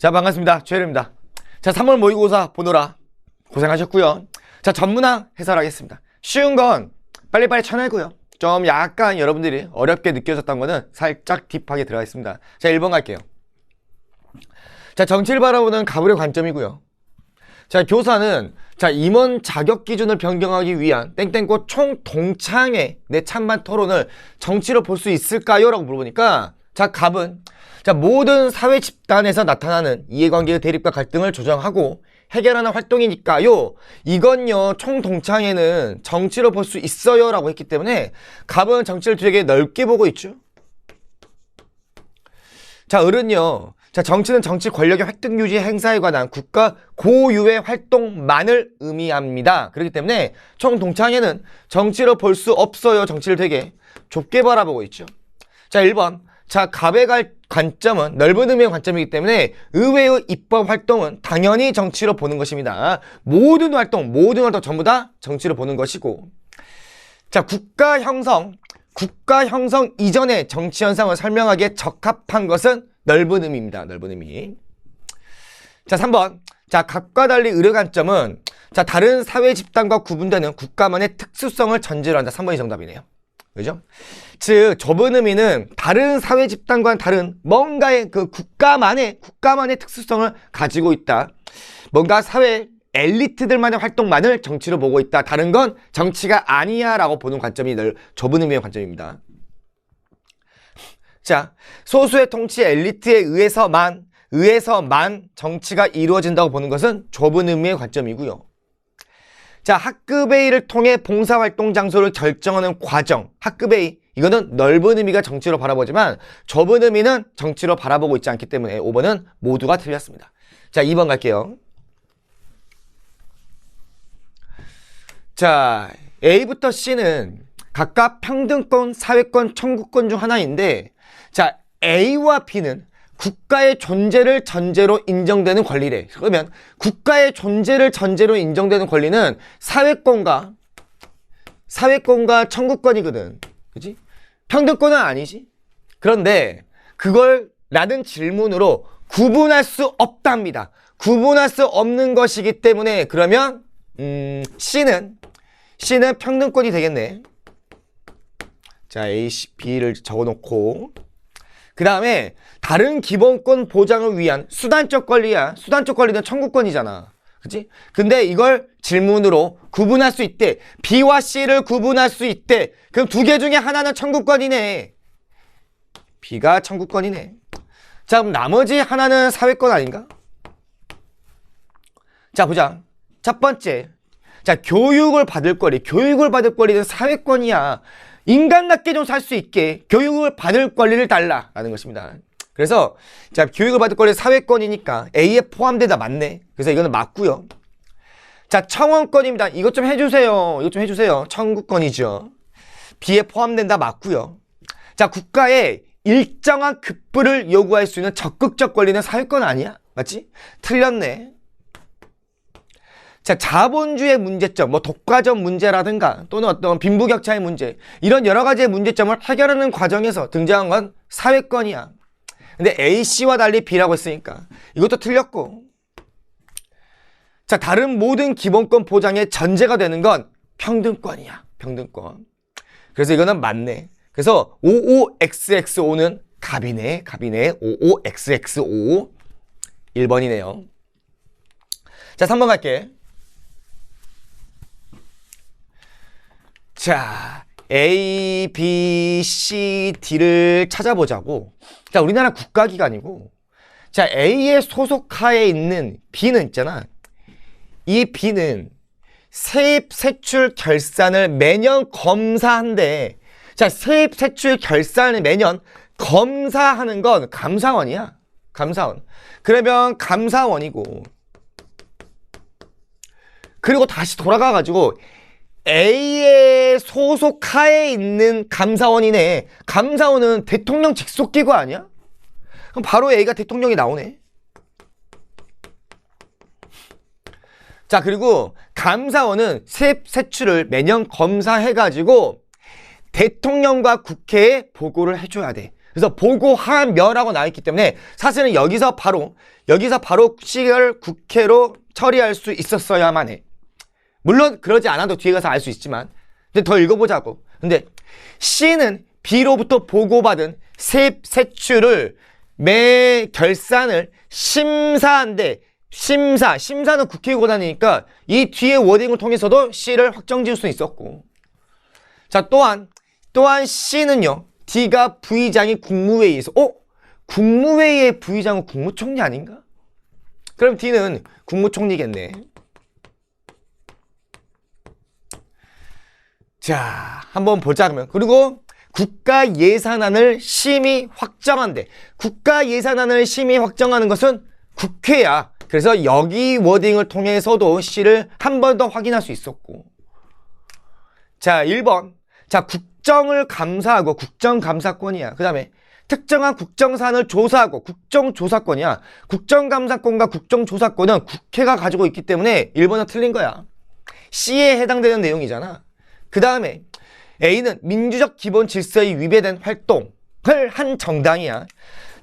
자, 반갑습니다. 최혜리입니다. 자, 3월 모의고사 보느라 고생하셨고요. 자, 전문항 해설하겠습니다. 쉬운 건 빨리빨리 쳐내고요. 좀 약간 여러분들이 어렵게 느껴졌던 거는 살짝 딥하게 들어가겠습니다. 자, 1번 갈게요. 자, 정치를 바라보는 가불의 관점이고요. 자, 교사는 자, 임원 자격 기준을 변경하기 위한 땡땡꽃 총동창회 내 찬반 토론을 정치로 볼 수 있을까요? 라고 물어보니까 자, 갑은 자, 모든 사회 집단에서 나타나는 이해관계의 대립과 갈등을 조정하고 해결하는 활동이니까요. 이건요, 총동창회는 정치로 볼 수 있어요. 라고 했기 때문에 갑은 정치를 되게 넓게 보고 있죠. 자, 을은요. 자, 정치는 정치 권력의 획득 유지 행사에 관한 국가 고유의 활동만을 의미합니다. 그렇기 때문에 총동창회는 정치로 볼 수 없어요. 정치를 되게 좁게 바라보고 있죠. 자, 1번. 자, 갑의 관점은 넓은 의미의 관점이기 때문에 의회의 입법 활동은 당연히 정치로 보는 것입니다. 모든 활동 전부 다 정치로 보는 것이고. 자, 국가 형성 이전의 정치 현상을 설명하기에 적합한 것은 넓은 의미입니다. 넓은 의미. 자, 3번. 자, 갑과 달리 의료 관점은 자, 다른 사회 집단과 구분되는 국가만의 특수성을 전제로 한다. 3번이 정답이네요. 그죠? 즉, 좁은 의미는 다른 사회 집단과는 다른 뭔가의 그 국가만의 특수성을 가지고 있다. 뭔가 사회 엘리트들만의 활동만을 정치로 보고 있다. 다른 건 정치가 아니야 라고 보는 관점이 좁은 의미의 관점입니다. 자, 소수의 통치 엘리트에 의해서만 정치가 이루어진다고 보는 것은 좁은 의미의 관점이고요. 자, 학급회의를 통해 봉사활동 장소를 결정하는 과정, 학급회의, 이거는 넓은 의미가 정치로 바라보지만 좁은 의미는 정치로 바라보고 있지 않기 때문에 5번은 모두가 틀렸습니다. 자, 2번 갈게요. 자, A부터 C는 각각 평등권, 사회권, 청구권 중 하나인데 자, A와 B는 국가의 존재를 전제로 인정되는 권리래. 그러면 국가의 존재를 전제로 인정되는 권리는 사회권과 청구권이거든. 그치? 평등권은 아니지. 그런데 그걸 라는 질문으로 구분할 수 없답니다. 구분할 수 없는 것이기 때문에 그러면 C는 평등권이 되겠네. 자, A, C, B를 적어놓고 그 다음에 다른 기본권 보장을 위한 수단적 권리야. 수단적 권리는 청구권이잖아. 그치? 근데 이걸 질문으로 구분할 수 있대. B와 C를 구분할 수 있대. 그럼 두 개 중에 하나는 청구권이네. B가 청구권이네. 자, 그럼 나머지 하나는 사회권 아닌가? 자, 보자. 첫 번째. 자, 교육을 받을 권리는 사회권이야. 인간답게 좀 살 수 있게 교육을 받을 권리를 달라라는 것입니다. 그래서 자, 교육을 받을 권리 사회권이니까 A에 포함되다 맞네. 그래서 이거는 맞고요. 자, 청원권입니다. 이것 좀 해주세요. 청구권이죠. B에 포함된다 맞고요. 자, 국가에 일정한 급부를 요구할 수 있는 적극적 권리는 사회권 아니야? 맞지? 틀렸네. 자, 자본주의 문제점, 뭐 독과점 문제라든가 또는 어떤 빈부격차의 문제, 이런 여러 가지의 문제점을 해결하는 과정에서 등장한 건 사회권이야. 근데 A, C와 달리 B라고 했으니까 이것도 틀렸고. 자, 다른 모든 기본권 보장의 전제가 되는 건 평등권이야. 평등권. 그래서 이거는 맞네. 그래서 55XXO는 갑이네. 55XXO 1번이네요. 자, 3번 갈게. 자, A, B, C, D를 찾아보자고. 자, 우리나라 국가기관이고. 자, A의 소속하에 있는 B는 있잖아. 이 B는 세입 세출 결산을 매년 검사한대. 자, 세입 세출 결산을 매년 검사하는 건 감사원이야. 감사원. 그러면 감사원이고. 그리고 다시 돌아가가지고 A의 소속하에 있는 감사원이네. 감사원은 대통령 직속기구 아니야? 그럼 바로 A가 대통령이 나오네. 자, 그리고 감사원은 세입 세출을 매년 검사해가지고 대통령과 국회에 보고를 해줘야 돼. 그래서 보고하며라고 나와 있기 때문에 사실은 여기서 바로 C를 국회로 처리할 수 있었어야만 해. 물론 그러지 않아도 뒤에 가서 알 수 있지만, 근데 더 읽어보자고. 근데 C는 B로부터 보고받은 세출을 매 결산을 심사한데, 심사는 국회 권한이니까 이 뒤에 워딩을 통해서도 C를 확정 지을 수 있었고. 자, 또한 C는요, D가 부의장이 국무회의에서, 국무회의의 부의장은 국무총리 아닌가? 그럼 D는 국무총리겠네. 자, 한번 보자, 그러면. 그리고 국가 예산안을 심의 확정한대. 국가 예산안을 심의 확정하는 것은 국회야. 그래서 여기 워딩을 통해서도 C를 한 번 더 확인할 수 있었고. 자, 1번. 자, 국정을 감사하고 국정감사권이야. 그 다음에 특정한 국정사안을 조사하고 국정조사권이야. 국정감사권과 국정조사권은 국회가 가지고 있기 때문에 1번은 틀린 거야. C에 해당되는 내용이잖아. 그 다음에 A는 민주적 기본 질서에 위배된 활동을 한 정당이야.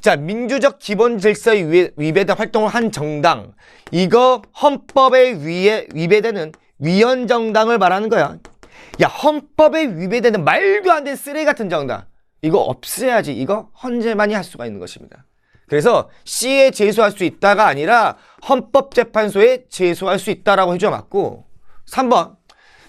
자, 민주적 기본 질서에 위배된 활동을 한 정당. 이거 헌법에 위배되는 위헌정당을 말하는 거야. 야, 헌법에 위배되는 말도 안 되는 쓰레기 같은 정당. 이거 없애야지. 이거 헌재만이 할 수가 있는 것입니다. 그래서 C에 제소할 수 있다가 아니라 헌법재판소에 제소할 수 있다라고 해줘 맞고. 3번.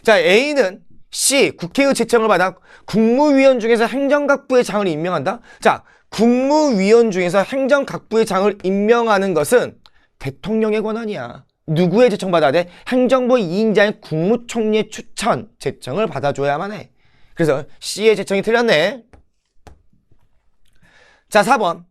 자, A는 C, 국회의 제청을 받아 국무위원 중에서 행정각부의 장을 임명한다. 자, 국무위원 중에서 행정각부의 장을 임명하는 것은 대통령의 권한이야. 누구의 제청받아야 돼? 행정부 2인자인 국무총리의 추천, 제청을 받아줘야만 해. 그래서 C의 제청이 틀렸네. 자, 4번.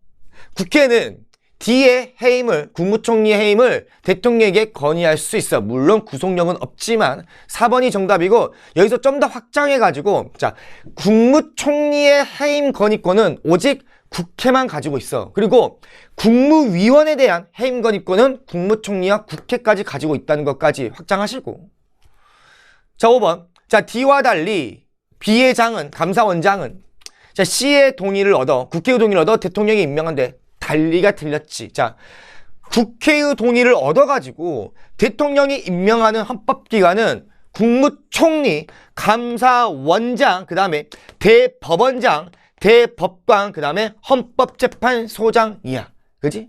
국회는 D의 해임을, 국무총리의 해임을 대통령에게 건의할 수 있어. 물론 구속력은 없지만 4번이 정답이고, 여기서 좀 더 확장해가지고, 자, 국무총리의 해임 건의권은 오직 국회만 가지고 있어. 그리고 국무위원에 대한 해임 건의권은 국무총리와 국회까지 가지고 있다는 것까지 확장하시고. 자, 5번. 자, D와 달리 B의 장은, 감사원장은, 자, C의 동의를 얻어, 국회의 동의를 얻어 대통령이 임명한데, 달리가 틀렸지. 자, 국회의 동의를 얻어가지고 대통령이 임명하는 헌법기관은 국무총리, 감사원장, 그 다음에 대법원장, 대법관, 그 다음에 헌법재판소장이야. 그지?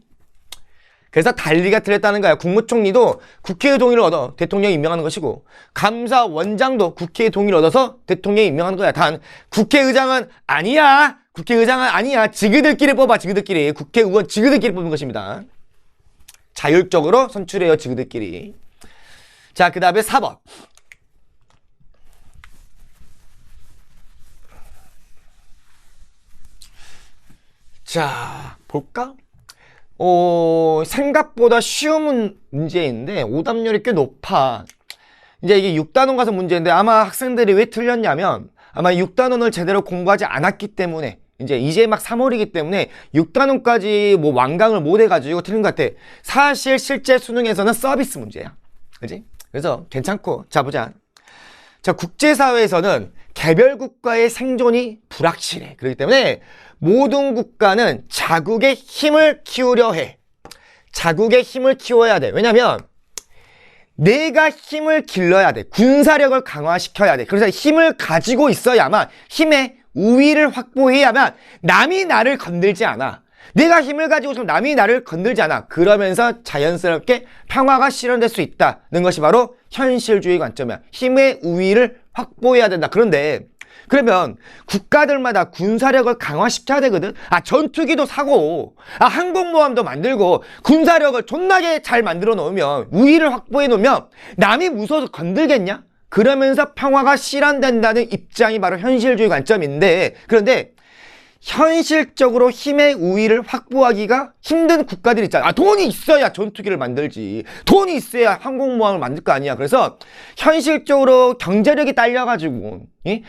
그래서 달리가 틀렸다는 거야. 국무총리도 국회의 동의를 얻어 대통령이 임명하는 것이고, 감사원장도 국회의 동의를 얻어서 대통령이 임명하는 거야. 단 국회의장은 아니야. 국회의장은 아니야. 지그들끼리 뽑아. 지그들끼리. 국회의원 지그들끼리 뽑는 것입니다. 자율적으로 선출해요. 지그들끼리. 자, 그 다음에 4번. 자, 볼까? 생각보다 쉬운 문제인데 오답률이 꽤 높아. 이제 이게 6단원 가서 문제인데, 아마 학생들이 왜 틀렸냐면 아마 6단원을 제대로 공부하지 않았기 때문에, 이제 막 3월이기 때문에 6단원까지 뭐 완강을 못 해가지고 틀린 것 같아. 사실 실제 수능에서는 서비스 문제야. 그지? 그래서 괜찮고. 자, 보자. 자, 국제사회에서는 개별 국가의 생존이 불확실해. 그렇기 때문에 모든 국가는 자국의 힘을 키우려 해. 자국의 힘을 키워야 돼. 왜냐면 내가 힘을 길러야 돼. 군사력을 강화시켜야 돼. 그래서 힘을 가지고 있어야만, 힘의 우위를 확보해야만 남이 나를 건들지 않아. 내가 힘을 가지고 있으면 남이 나를 건들지 않아. 그러면서 자연스럽게 평화가 실현될 수 있다는 것이 바로 현실주의 관점이야. 힘의 우위를 확보해야 된다. 그런데 그러면 국가들마다 군사력을 강화시켜야 되거든. 전투기도 사고, 항공모함도 만들고, 군사력을 존나게 잘 만들어 놓으면, 우위를 확보해 놓으면 남이 무서워서 건들겠냐? 그러면서 평화가 실현된다는 입장이 바로 현실주의 관점인데, 그런데 현실적으로 힘의 우위를 확보하기가 힘든 국가들이 있잖아. 돈이 있어야 전투기를 만들지. 돈이 있어야 항공모함을 만들 거 아니야. 그래서 현실적으로 경제력이 딸려가지고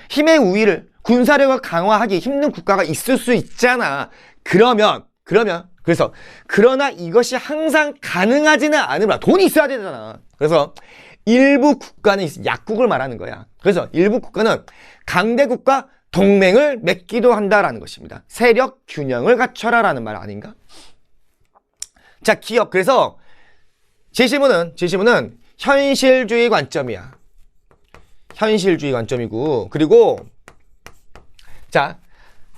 힘의 우위를, 군사력을 강화하기 힘든 국가가 있을 수 있잖아. 그러나 이것이 항상 가능하지는 않으라. 돈이 있어야 되잖아. 그래서 일부 국가는 약국을 말하는 거야. 그래서 일부 국가는 강대국과 동맹을 맺기도 한다라는 것입니다. 세력 균형을 갖춰라라는 말 아닌가? 자, 기업. 그래서 제시문은 현실주의 관점이야. 현실주의 관점이고, 그리고 자,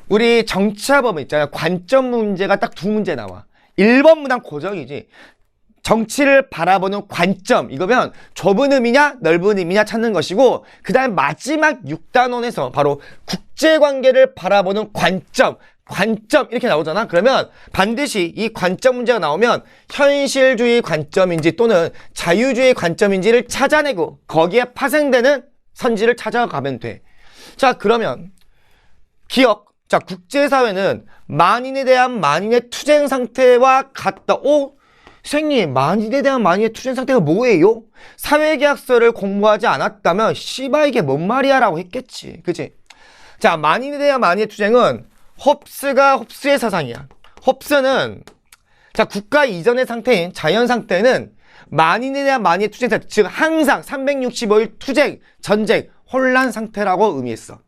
우리 정치화법은 있잖아요. 관점 문제가 딱 두 문제 나와. 1번 문항 고정이지. 정치를 바라보는 관점, 이거면 좁은 의미냐 넓은 의미냐 찾는 것이고, 그 다음 마지막 6단원에서 바로 국제관계를 바라보는 관점 이렇게 나오잖아. 그러면 반드시 이 관점 문제가 나오면 현실주의 관점인지 또는 자유주의 관점인지를 찾아내고 거기에 파생되는 선지를 찾아가면 돼. 자, 그러면 기억. 자, 국제사회는 만인에 대한 만인의 투쟁 상태와 같다. 오? 선생님, 만인에 대한 만인의 투쟁 상태가 뭐예요? 사회계약서를 공부하지 않았다면 씨발 이게 뭔 말이야 라고 했겠지. 그치? 자, 만인에 대한 만인의 투쟁은 홉스의 사상이야. 홉스는 자, 국가 이전의 상태인 자연 상태는 만인에 대한 만인의 투쟁 상태, 즉 항상 365일 투쟁, 전쟁, 혼란 상태라고 의미했어.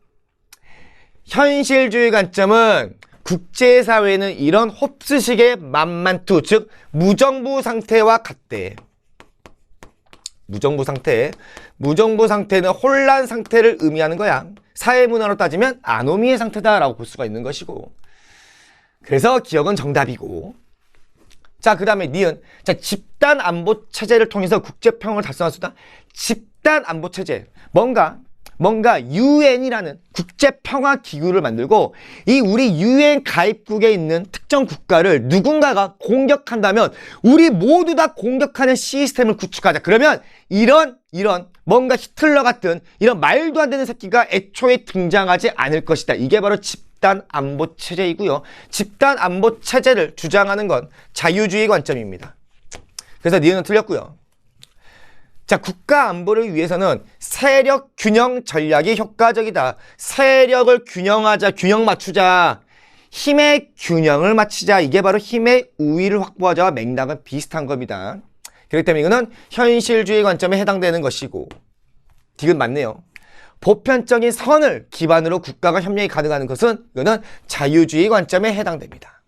현실주의 관점은 국제사회는 이런 홉스식의 만만투, 즉 무정부 상태와 같대. 무정부 상태는 혼란 상태를 의미하는 거야. 사회문화로 따지면 아노미의 상태다라고 볼 수가 있는 것이고, 그래서 기억은 정답이고. 자, 그 다음에 니은. 자, 집단 안보 체제를 통해서 국제평화를 달성할 수 있다. 집단 안보 체제. 뭔가 UN이라는 국제평화기구를 만들고, 이 우리 UN 가입국에 있는 특정 국가를 누군가가 공격한다면 우리 모두 다 공격하는 시스템을 구축하자. 그러면 이런 뭔가 히틀러 같은 이런 말도 안 되는 새끼가 애초에 등장하지 않을 것이다. 이게 바로 집단 안보 체제이고요. 집단 안보 체제를 주장하는 건 자유주의 관점입니다. 그래서 니은은 틀렸고요. 자, 국가 안보를 위해서는 세력 균형 전략이 효과적이다. 세력을 균형하자, 균형 맞추자. 힘의 균형을 맞추자. 이게 바로 힘의 우위를 확보하자와 맥락은 비슷한 겁니다. 그렇기 때문에 이거는 현실주의 관점에 해당되는 것이고, 디귿 맞네요. 보편적인 선을 기반으로 국가가 협력이 가능한 것은 이거는 자유주의 관점에 해당됩니다.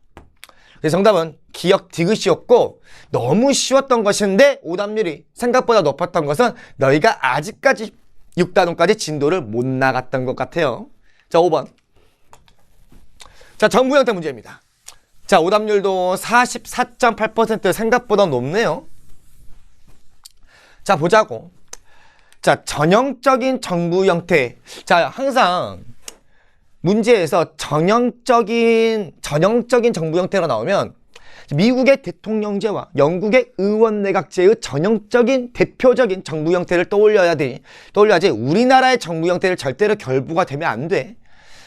그래서 정답은 기억 디귿이었고, 너무 쉬웠던 것인데 오답률이 생각보다 높았던 것은 너희가 아직까지 6단원까지 진도를 못 나갔던 것 같아요. 자, 5번. 자, 정부 형태 문제입니다. 자, 오답률도 44.8% 생각보다 높네요. 자, 보자고. 자, 전형적인 정부 형태. 자, 항상 문제에서 전형적인 정부 형태가 나오면 미국의 대통령제와 영국의 의원내각제의 전형적인 대표적인 정부 형태를 떠올려야지 우리나라의 정부 형태를 절대로 결부가 되면 안 돼.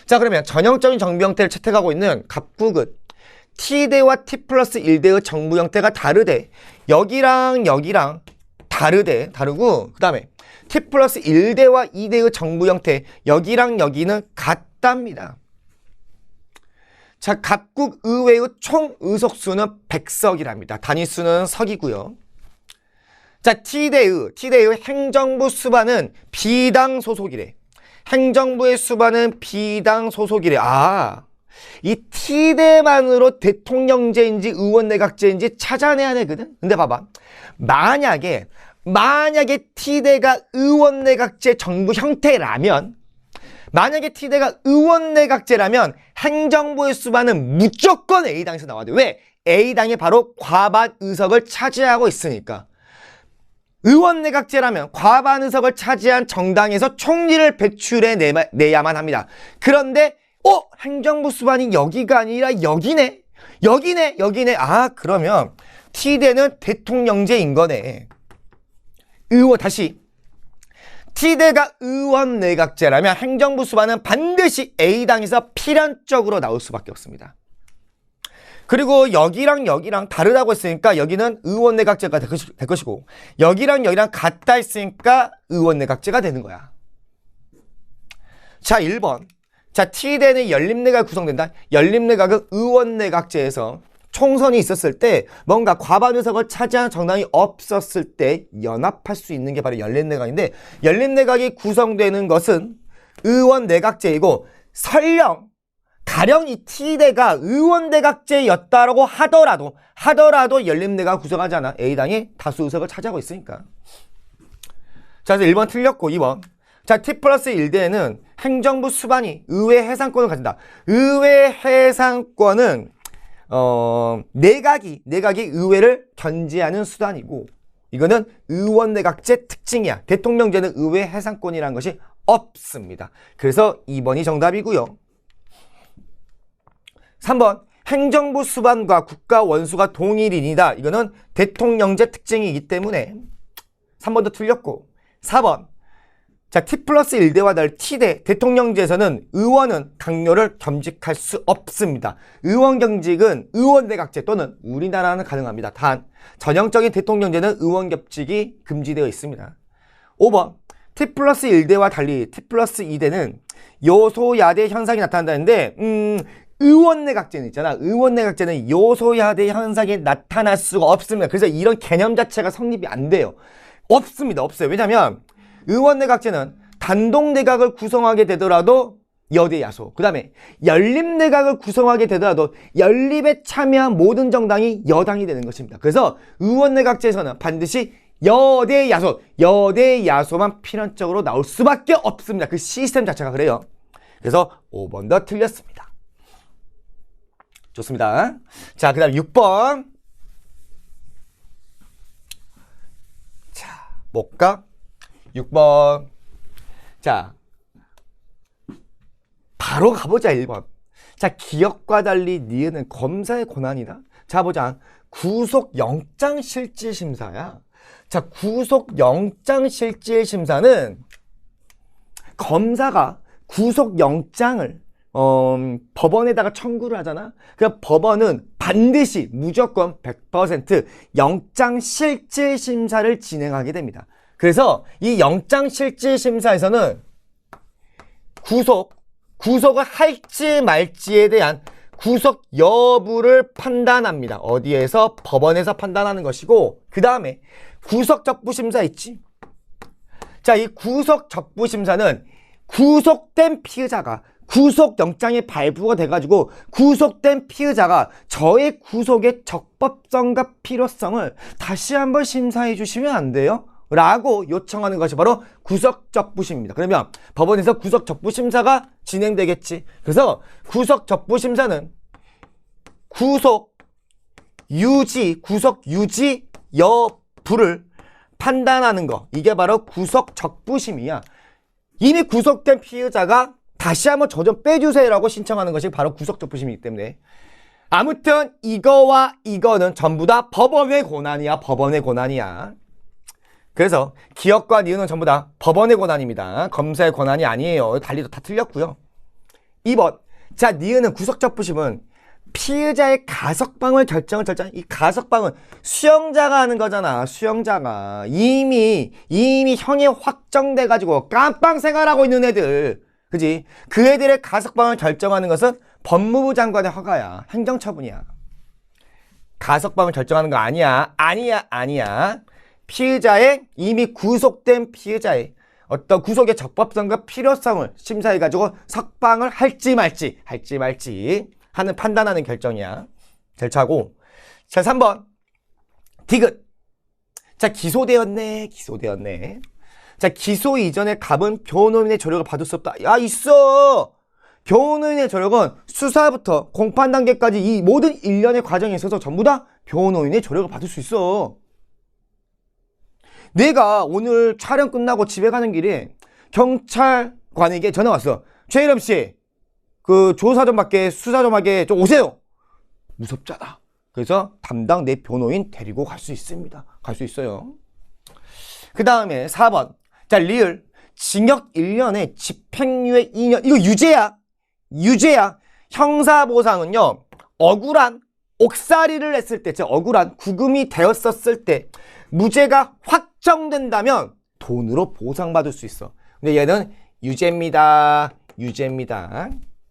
자, 그러면 전형적인 정부 형태를 채택하고 있는 각국은 T대와 T+1대의 정부 형태가 다르대. 여기랑 다르고, 그 다음에 T+1대와 2대의 정부 형태, 여기랑 여기는 같답니다. 자, 각국 의회의 총 의석수는 100석이랍니다. 단위수는 석이고요. 자, T대의 행정부 수반은 비당 소속이래. 행정부의 수반은 비당 소속이래. 아, 이 T대만으로 대통령제인지 의원내각제인지 찾아내야 되거든. 근데 봐봐. 만약에 T대가 의원내각제 정부 형태라면, 행정부의 수반은 무조건 A당에서 나와야 돼. 왜? A당이 바로 과반 의석을 차지하고 있으니까. 의원내각제라면 과반 의석을 차지한 정당에서 총리를 배출해 내야만 합니다. 그런데 행정부 수반이 여기가 아니라 여기네. 아, 그러면 T대는 대통령제인 거네. T대가 의원내각제라면 행정부 수반은 반드시 A당에서 필연적으로 나올 수밖에 없습니다. 그리고 여기랑 다르다고 했으니까 여기는 의원내각제가 될 것이고, 여기랑 같다 했으니까 의원내각제가 되는 거야. 자, 1번. 자, T대는 연립내각이 구성된다. 연립내각은 의원내각제에서 총선이 있었을 때 뭔가 과반 의석을 차지한 정당이 없었을 때 연합할 수 있는 게 바로 연립내각인데, 연립내각이 구성되는 것은 의원내각제이고 설령 가령 이 T대가 의원내각제였다라고 하더라도 연립내가 구성하잖아. A당이 다수 의석을 차지하고 있으니까. 자, 그래서 1번 틀렸고 2번. 자, T 플러스 1대에는 행정부 수반이 의회 해상권을 가진다. 의회 해상권은 내각이 의회를 견제하는 수단이고, 이거는 의원내각제 특징이야. 대통령제는 의회 해상권이라는 것이 없습니다. 그래서 2번이 정답이고요. 3번 행정부 수반과 국가 원수가 동일인이다. 이거는 대통령제 특징이기 때문에 3번도 틀렸고, 4번 자, T 플러스 1대와 달리 T대 대통령제에서는 의원은 당뇨를 겸직할 수 없습니다. 의원 겸직은 의원내각제 또는 우리나라는 가능합니다. 단 전형적인 대통령제는 의원 겸직이 금지되어 있습니다. 5번 T 플러스 1대와 달리 T 플러스 2대는 요소야대 현상이 나타난다는데 의원내각제는 있잖아. 의원내각제는 요소야대 현상이 나타날 수가 없습니다. 그래서 이런 개념 자체가 성립이 안 돼요. 없습니다. 없어요. 왜냐하면 의원내각제는 단독내각을 구성하게 되더라도 여대 야소, 그 다음에 연립내각을 구성하게 되더라도 연립에 참여한 모든 정당이 여당이 되는 것입니다. 그래서 의원내각제에서는 반드시 여대 야소만 필연적으로 나올 수밖에 없습니다. 그 시스템 자체가 그래요. 그래서 5번도 틀렸습니다. 좋습니다. 자, 그 다음 6번. 자, 뭘까? 6번. 자, 바로 가보자. 1번. 자, 기억과 달리 니은은 검사의 권한이다. 자, 보자. 구속영장실질심사야. 자, 구속영장실질심사는 검사가 구속영장을 법원에다가 청구를 하잖아. 그러니까 법원은 반드시 무조건 100% 영장실질심사를 진행하게 됩니다. 그래서 이 영장실질심사에서는 구속을 할지 말지에 대한 구속 여부를 판단합니다. 어디에서? 법원에서 판단하는 것이고, 그 다음에 구속적부심사 있지? 자, 이 구속적부심사는 구속된 피의자가 구속영장이 발부가 돼가지고 구속된 피의자가 저의 구속의 적법성과 필요성을 다시 한번 심사해 주시면 안 돼요? 라고 요청하는 것이 바로 구속적부심입니다. 그러면 법원에서 구속적부심사가 진행되겠지. 그래서 구속적부심사는 구속 유지 여부를 판단하는 거, 이게 바로 구속적부심이야. 이미 구속된 피의자가 다시 한번 저 좀 빼주세요라고 신청하는 것이 바로 구속적부심이기 때문에, 아무튼 이거와 이거는 전부 다 법원의 권한이야. 그래서 기억과 니은은 전부 다 법원의 권한입니다. 검사의 권한이 아니에요. 달리도 다 틀렸고요. 2번. 자, 니은은 구속적부심은 피의자의 가석방을 결정한 이 가석방은 수영자가 하는 거잖아. 수영자가 이미 형이 확정돼 가지고 깜빵 생활하고 있는 애들, 그지? 그 애들의 가석방을 결정하는 것은 법무부 장관의 허가야. 행정처분이야. 가석방을 결정하는 거 아니야. 피의자의, 이미 구속된 피의자의 어떤 구속의 적법성과 필요성을 심사해가지고 석방을 할지 말지 하는 판단하는 결정이야. 절차고. 자, 3번. 디귿. 자, 기소되었네. 자, 기소 이전에 갑은 변호인의 조력을 받을 수 없다. 야, 있어. 변호인의 조력은 수사부터 공판 단계까지 이 모든 일련의 과정에 있어서 전부 다 변호인의 조력을 받을 수 있어. 내가 오늘 촬영 끝나고 집에 가는 길에 경찰관에게 전화 왔어. 최일엄 씨, 그 수사 좀 하게 좀 오세요. 무섭잖아. 그래서 담당 내 변호인 데리고 갈 수 있습니다. 갈 수 있어요. 그 다음에 4번. 자, 리을. 징역 1년에 집행유예 2년. 이거 유죄야. 형사보상은요, 억울한 옥살이를 했을 때, 억울한 구금이 되었었을 때 무죄가 확정된다면 돈으로 보상받을 수 있어. 근데 얘는 유죄입니다.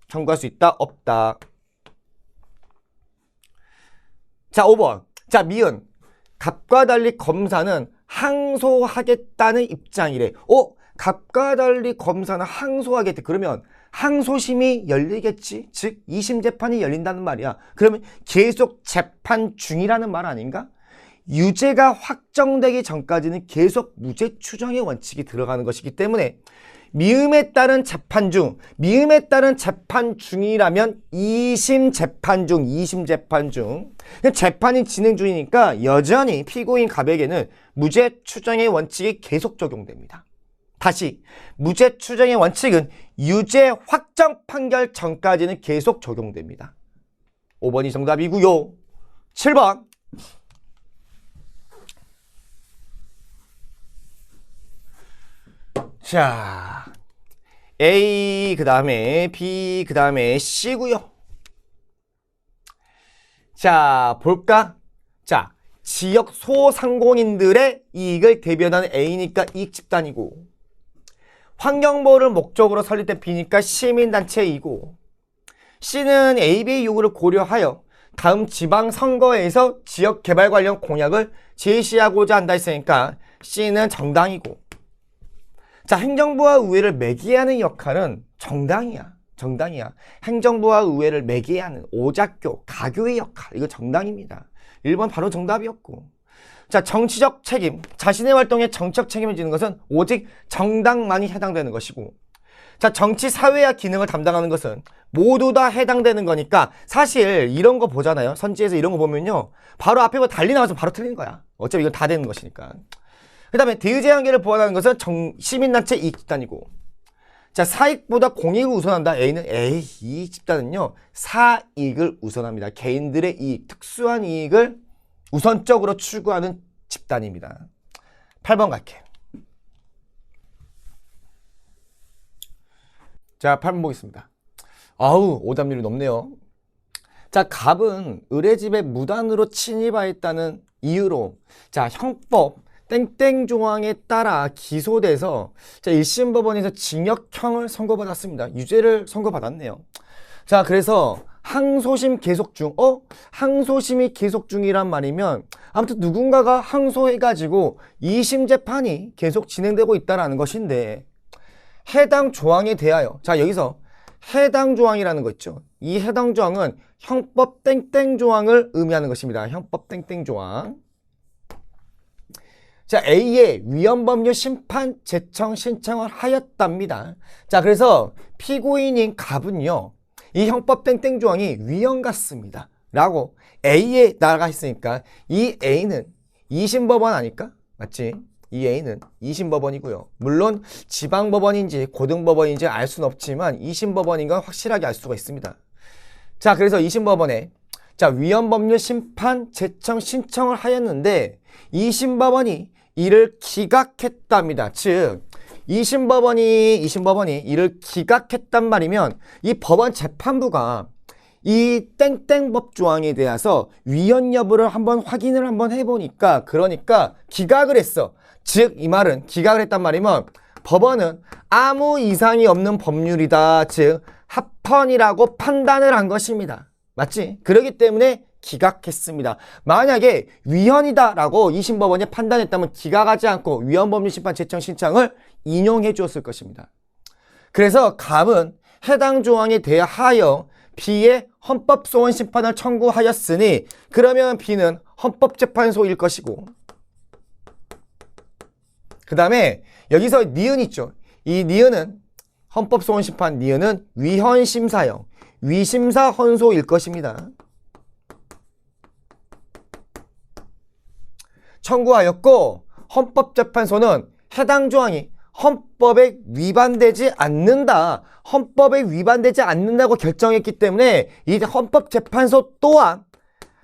청구할 수 있다? 없다. 자, 5번. 자, 미은. 갑과 달리 검사는 항소하겠다는 입장이래. 갑과 달리 검사는 항소하겠대. 그러면 항소심이 열리겠지. 즉 2심 재판이 열린다는 말이야. 그러면 계속 재판 중이라는 말 아닌가? 유죄가 확정되기 전까지는 계속 무죄 추정의 원칙이 들어가는 것이기 때문에 미음에 따른 재판 중, 미음에 따른 재판 중이라면 2심 재판 중, 2심 재판 중 재판이 진행 중이니까 여전히 피고인 갑에게는 무죄 추정의 원칙이 계속 적용됩니다. 다시 무죄 추정의 원칙은 유죄 확정 판결 전까지는 계속 적용됩니다. 5번이 정답이고요. 7번. 자, A 그 다음에 B 그 다음에 C고요. 자, 볼까? 자, 지역 소상공인들의 이익을 대변하는 A니까 이익 집단이고, 환경보호를 목적으로 설립된 B니까 시민단체이고, C는 AB의 요구를 고려하여 다음 지방선거에서 지역개발 관련 공약을 제시하고자 한다 했으니까 C는 정당이고, 자, 행정부와 의회를 매개하는 역할은 정당이야. 정당이야. 행정부와 의회를 매개하는 오작교, 가교의 역할, 이거 정당입니다. 1번 바로 정답이었고. 자, 정치적 책임, 자신의 활동에 정치적 책임을 지는 것은 오직 정당만이 해당되는 것이고, 자, 정치 사회화 기능을 담당하는 것은 모두 다 해당되는 거니까 사실 이런 거 보잖아요. 선지에서 이런 거 보면요, 바로 앞에 뭐 달리 나와서 바로 틀린 거야. 어차피 이건 다 되는 것이니까. 그 다음에 대의제한계를 보완하는 것은 시민단체 이익집단이고, 자, 사익보다 공익을 우선한다. A는 이익 집단은요, 사익을 우선합니다. 개인들의 이익, 특수한 이익을 우선적으로 추구하는 집단입니다. 8번 갈게. 자, 8번 보겠습니다. 아우, 오답률이 높네요. 자, 갑은 의뢰집에 무단으로 침입하였다는 이유로, 자, 형법 땡땡 조항에 따라 기소돼서, 자, 1심 법원에서 징역형을 선고받았습니다. 유죄를 선고받았네요. 자, 그래서 항소심 계속 중. 항소심이 계속 중이란 말이면 아무튼 누군가가 항소해가지고 2심 재판이 계속 진행되고 있다는 것인데, 해당 조항에 대하여, 자, 여기서 해당 조항이라는 거 있죠. 이 해당 조항은 형법 땡땡 조항을 의미하는 것입니다. 형법 땡땡 조항. 자, A의 위헌법률 심판 제청 신청을 하였답니다. 자, 그래서 피고인인 갑은요, 이 형법 땡땡 조항이 위헌 같습니다 라고 A에 나가 있으니까 이 A는 2심 법원 아닐까? 맞지? 이 A는 2심 법원이고요. 물론 지방법원인지 고등법원인지 알 수는 없지만 2심 법원인 건 확실하게 알 수가 있습니다. 자, 그래서 2심 법원에, 자, 위헌법률 심판 제청 신청을 하였는데 2심 법원이 이를 기각했답니다. 즉 2심 법원이 이를 기각했단 말이면 이 법원 재판부가 이 땡땡법 조항에 대해서 위헌 여부를 한번 확인을 한번 해보니까, 그러니까 기각을 했어. 즉 이 말은 기각을 했단 말이면 법원은 아무 이상이 없는 법률이다. 즉 합헌이라고 판단을 한 것입니다. 맞지? 그렇기 때문에 기각했습니다. 만약에 위헌이다라고 2심 법원이 판단했다면 기각하지 않고 위헌법률 심판 제청 신청을 인용해 주었을 것입니다. 그래서 갑은 해당 조항에 대하여 B의 헌법소원 심판을 청구하였으니, 그러면 B는 헌법재판소일 것이고, 그 다음에 여기서 니은 있죠. 이 니은은 헌법소원 심판, 니은은 위헌심사형, 위심사 헌소일 것입니다. 청구하였고, 헌법재판소는 해당 조항이 헌법에 위반되지 않는다, 헌법에 위반되지 않는다고 결정했기 때문에 이 헌법재판소 또한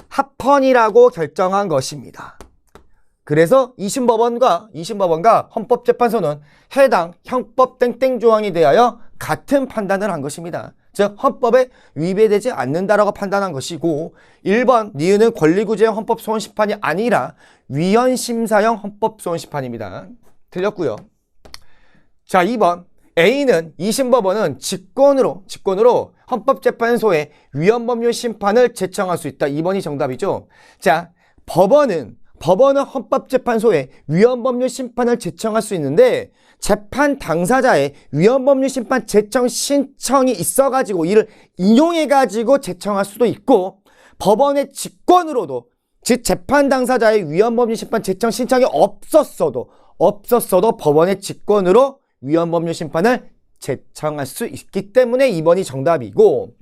합헌이라고 결정한 것입니다. 그래서 2심 법원과 헌법재판소는 해당 형법 땡땡 조항에 대하여 같은 판단을 한 것입니다. 즉 헌법에 위배되지 않는다라고 판단한 것이고, 1번 니은은 권리구제형 헌법소원심판이 아니라 위헌심사형 헌법소원심판입니다. 틀렸고요. 자, 2번 A는 2심 법원은 직권으로 헌법재판소에 위헌법률 심판을 제청할 수 있다. 2번이 정답이죠. 자, 법원은 법원은 헌법재판소에 위헌법률 심판을 제청할 수 있는데 재판 당사자의 위헌법률 심판 제청 신청이 있어가지고 이를 인용해가지고 제청할 수도 있고 법원의 직권으로도 즉 재판 당사자의 위헌법률 심판 제청 신청이 없었어도 법원의 직권으로 위헌법률 심판을 제청할 수 있기 때문에 2번이 정답이고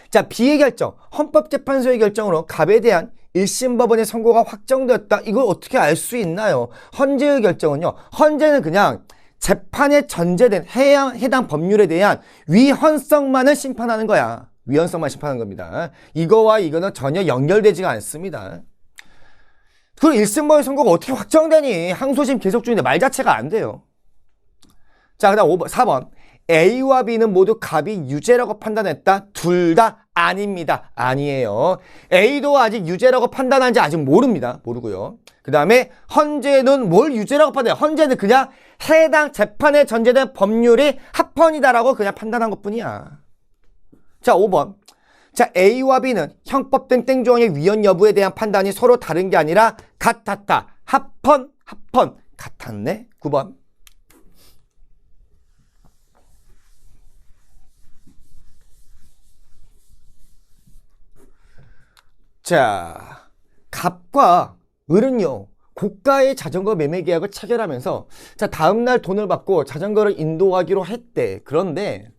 자 B의 결정 헌법재판소의 결정으로 갑에 대한 1심 법원의 선고가 확정되었다. 이걸 어떻게 알 수 있나요? 헌재의 결정은요. 헌재는 그냥 재판에 전제된 해당 법률에 대한 위헌성만을 심판하는 거야. 위헌성만 심판하는 겁니다. 이거와 이거는 전혀 연결되지가 않습니다. 그리고 1심 법원의 선고가 어떻게 확정되니? 항소심 계속 중인데 말 자체가 안 돼요. 자, 그 다음 4번. A와 B는 모두 갑이 유죄라고 판단했다. 둘 다 아닙니다. 아니에요. A도 아직 유죄라고 판단한지 아직 모릅니다. 모르고요. 그 다음에 헌재는 뭘 유죄라고 판단해요? 헌재는 그냥 해당 재판에 전제된 법률이 합헌이다라고 그냥 판단한 것뿐이야. 자, 5번. 자, A와 B는 형법 땡땡 조항의 위헌 여부에 대한 판단이 서로 다른 게 아니라 같았다. 합헌, 같았네. 9번. 자, 갑과 을은요, 고가의 자전거 매매 계약을 체결하면서, 자, 다음날 돈을 받고 자전거를 인도하기로 했대. 그런데,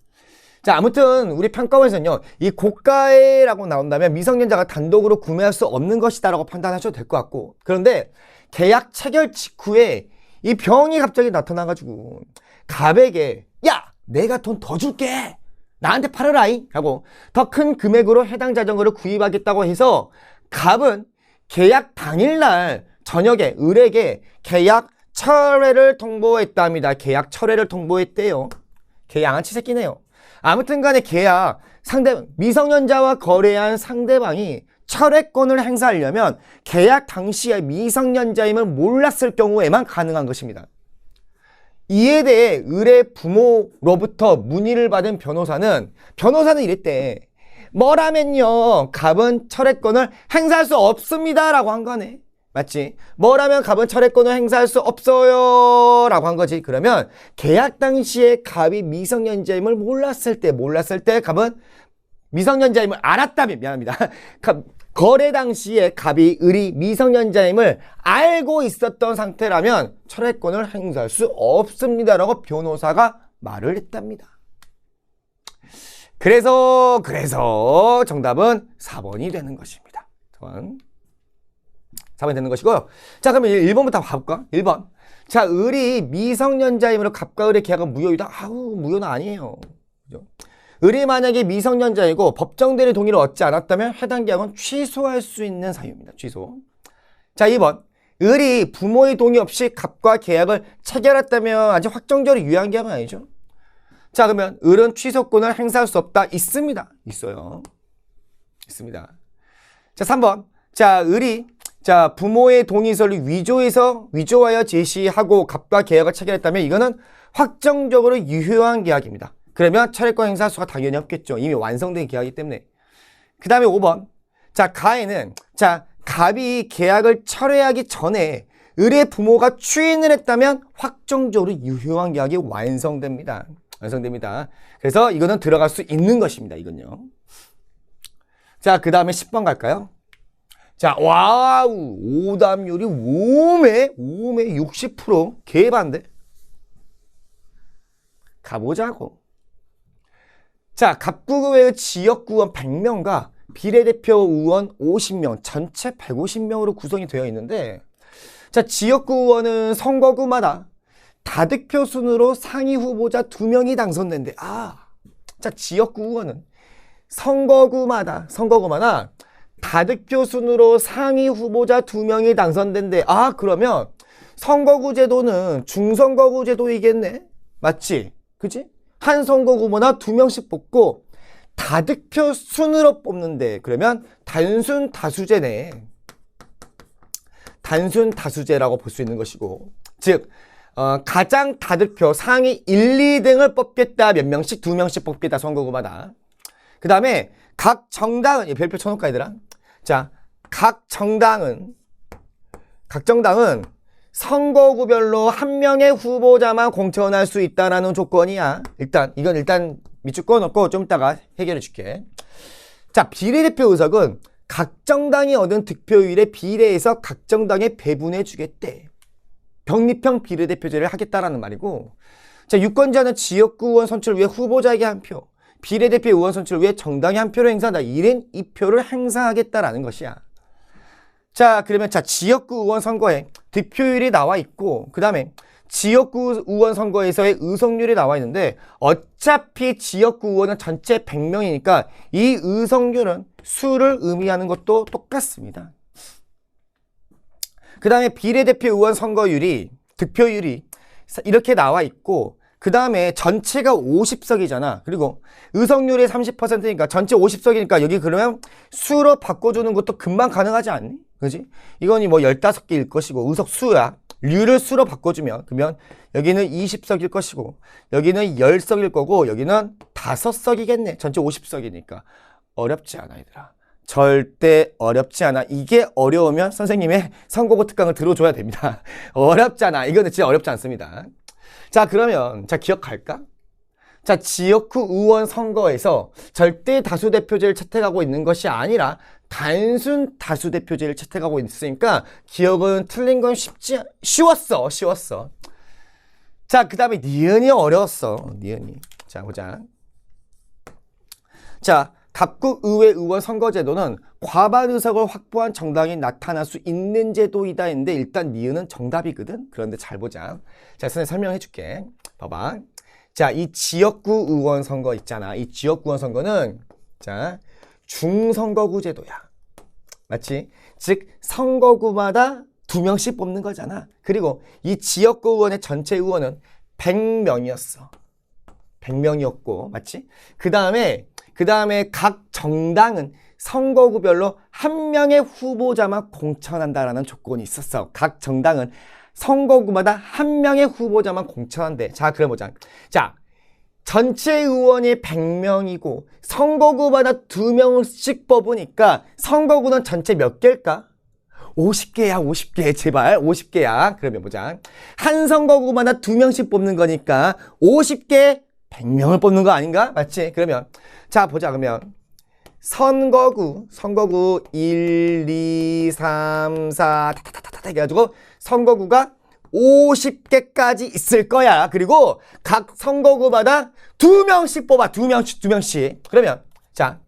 자, 아무튼, 우리 평가원에서는요, 이 고가의라고 나온다면 미성년자가 단독으로 구매할 수 없는 것이다라고 판단하셔도 될 것 같고, 그런데 계약 체결 직후에 이 병이 갑자기 나타나가지고, 갑에게, 야! 내가 돈 더 줄게! 나한테 팔아라잉 하고 더 큰 금액으로 해당 자전거를 구입하겠다고 해서 갑은 계약 당일날 저녁에 을에게 계약 철회를 통보했답니다. 계약 철회를 통보했대요. 걔 양아치 새끼네요. 아무튼 간에 계약 미성년자와 거래한 상대방이 철회권을 행사하려면 계약 당시에 미성년자임을 몰랐을 경우에만 가능한 것입니다. 이에 대해 을의 부모로부터 문의를 받은 변호사는 이랬대. 뭐라면요, 갑은 철회권을 행사할 수 없습니다 라고 한 거네. 맞지? 뭐라면 갑은 철회권을 행사할 수 없어요 라고 한 거지. 그러면 계약 당시에 갑이 미성년자임을 몰랐을 때 갑은 미성년자임을 알았다면, 미안합니다, 거래 당시에 갑이 을이 미성년자임을 알고 있었던 상태라면 철회권을 행사할 수 없습니다라고 변호사가 말을 했답니다. 그래서 정답은 4번이 되는 것입니다. 4번이 되는 것이고요. 자, 그러면 1번부터 봐볼까? 1번. 자, 을이 미성년자임으로 갑과 을의 계약은 무효이다. 무효는 아니에요. 그죠? 을이 만약에 미성년자이고 법정대리 동의를 얻지 않았다면 해당 계약은 취소할 수 있는 사유입니다. 취소. 자, 2번. 을이 부모의 동의 없이 갑과 계약을 체결했다면 아직 확정적으로 유효한 계약은 아니죠. 자, 그러면 을은 취소권을 행사할 수 없다. 있습니다. 있어요. 있습니다. 자, 3번. 자, 을이 부모의 동의서를 위조하여 제시하고 갑과 계약을 체결했다면 이거는 확정적으로 유효한 계약입니다. 그러면 철회권 행사 수가 당연히 없겠죠. 이미 완성된 계약이기 때문에. 그 다음에 5번. 자, 가에는, 갑이 계약을 철회하기 전에 을의 부모가 추인을 했다면 확정적으로 유효한 계약이 완성됩니다. 그래서 이거는 들어갈 수 있는 것입니다. 이건요. 자, 그 다음에 10번 갈까요? 자, 와우! 오답률이 5매 60% 개반대. 가보자고. 자, 갑구의회 지역구 의원 100명과 비례대표 의원 50명, 전체 150명으로 구성이 되어 있는데, 자, 지역구 의원은 선거구마다 다득표 순으로 상위 후보자 2명이 당선된대. 자, 지역구 의원은 선거구마다 다득표 순으로 상위 후보자 2명이 당선된대. 그러면 선거구 제도는 중선거구 제도이겠네? 맞지? 그지? 한 선거구마다 2명씩 뽑고 다득표 순으로 뽑는데, 그러면 단순 다수제네. 단순 다수제라고 볼 수 있는 것이고, 즉 가장 다득표 상위 1, 2등을 뽑겠다. 몇 명씩? 2명씩 뽑겠다. 선거구마다. 그 다음에 각 정당은, 별표 쳐놓을까 얘들아? 자, 각 정당은 각 정당은 선거구별로 한 명의 후보자만 공천할 수 있다라는 조건이야. 이건 일단 밑줄 꺼놓고 좀 이따가 해결해 줄게. 자, 비례대표 의석은 각 정당이 얻은 득표율에 비례해서 각 정당에 배분해 주겠대. 병립형 비례대표제를 하겠다라는 말이고, 자, 유권자는 지역구 의원 선출을 위해 후보자에게 한 표, 비례대표 의원 선출을 위해 정당에 한 표를 행사한다. 1인 2표를 행사하겠다라는 것이야. 자, 그러면 지역구 의원 선거에 득표율이 나와 있고, 그 다음에 지역구 의원 선거에서의 의석률이 나와 있는데, 어차피 지역구 의원은 전체 100명이니까 이 의석률은 수를 의미하는 것도 똑같습니다. 그 다음에 비례대표 의원 선거율이, 득표율이 이렇게 나와 있고, 그 다음에 전체가 50석이잖아. 그리고 의석률이 30%니까 전체 50석이니까 여기 그러면 수로 바꿔주는 것도 금방 가능하지 않니? 그지? 이거니 뭐 15개일 것이고, 의석 수야. 류를 수로 바꿔주면, 그러면 여기는 20석일 것이고, 여기는 10석일 거고, 여기는 5석이겠네. 전체 50석이니까. 어렵지 않아, 얘들아. 절대 어렵지 않아. 이게 어려우면 선생님의 선거구 특강을 들어줘야 됩니다. 어렵지 않아. 이거는 진짜 어렵지 않습니다. 자, 그러면, 기억할까? 자, 지역구 의원 선거에서 절대 다수대표제를 채택하고 있는 것이 아니라 단순 다수대표제를 채택하고 있으니까 기억은 틀린 건 쉬웠어. 자, 그 다음에 니은이 어려웠어. 니은이. 자, 보자. 자, 각국 의회 의원 선거제도는 과반 의석을 확보한 정당이 나타날 수 있는 제도이다 했는데 일단 니은은 정답이거든. 그런데 잘 보자. 자, 선생님 설명해 줄게. 봐봐. 자, 이 지역구 의원 선거 있잖아. 이 지역구 의원 선거는 자, 중선거구 제도야. 맞지? 즉 선거구마다 2명씩 뽑는 거잖아. 그리고 이 지역구 의원의 전체 의원은 100명이었어. 100명이었고, 맞지? 그 다음에 각 정당은 선거구별로 한 명의 후보자만 공천한다라는 조건이 있었어. 각 정당은 선거구마다 한 명의 후보자만 공천한대. 자, 그럼 보자. 자, 전체 의원이 100명이고 선거구마다 2명씩 뽑으니까 선거구는 전체 몇 개일까? 50개야, 50개. 제발, 50개야. 그러면 보자. 한 선거구마다 2명씩 뽑는 거니까 50개 100명을 뽑는 거 아닌가? 맞지? 그러면 자, 보자. 그러면 선거구 1, 2, 3, 4 타타타타 해가지고 선거구가 50개까지 있을 거야. 그리고 각 선거구마다 2명씩 뽑아. 2명씩. 그러면 자,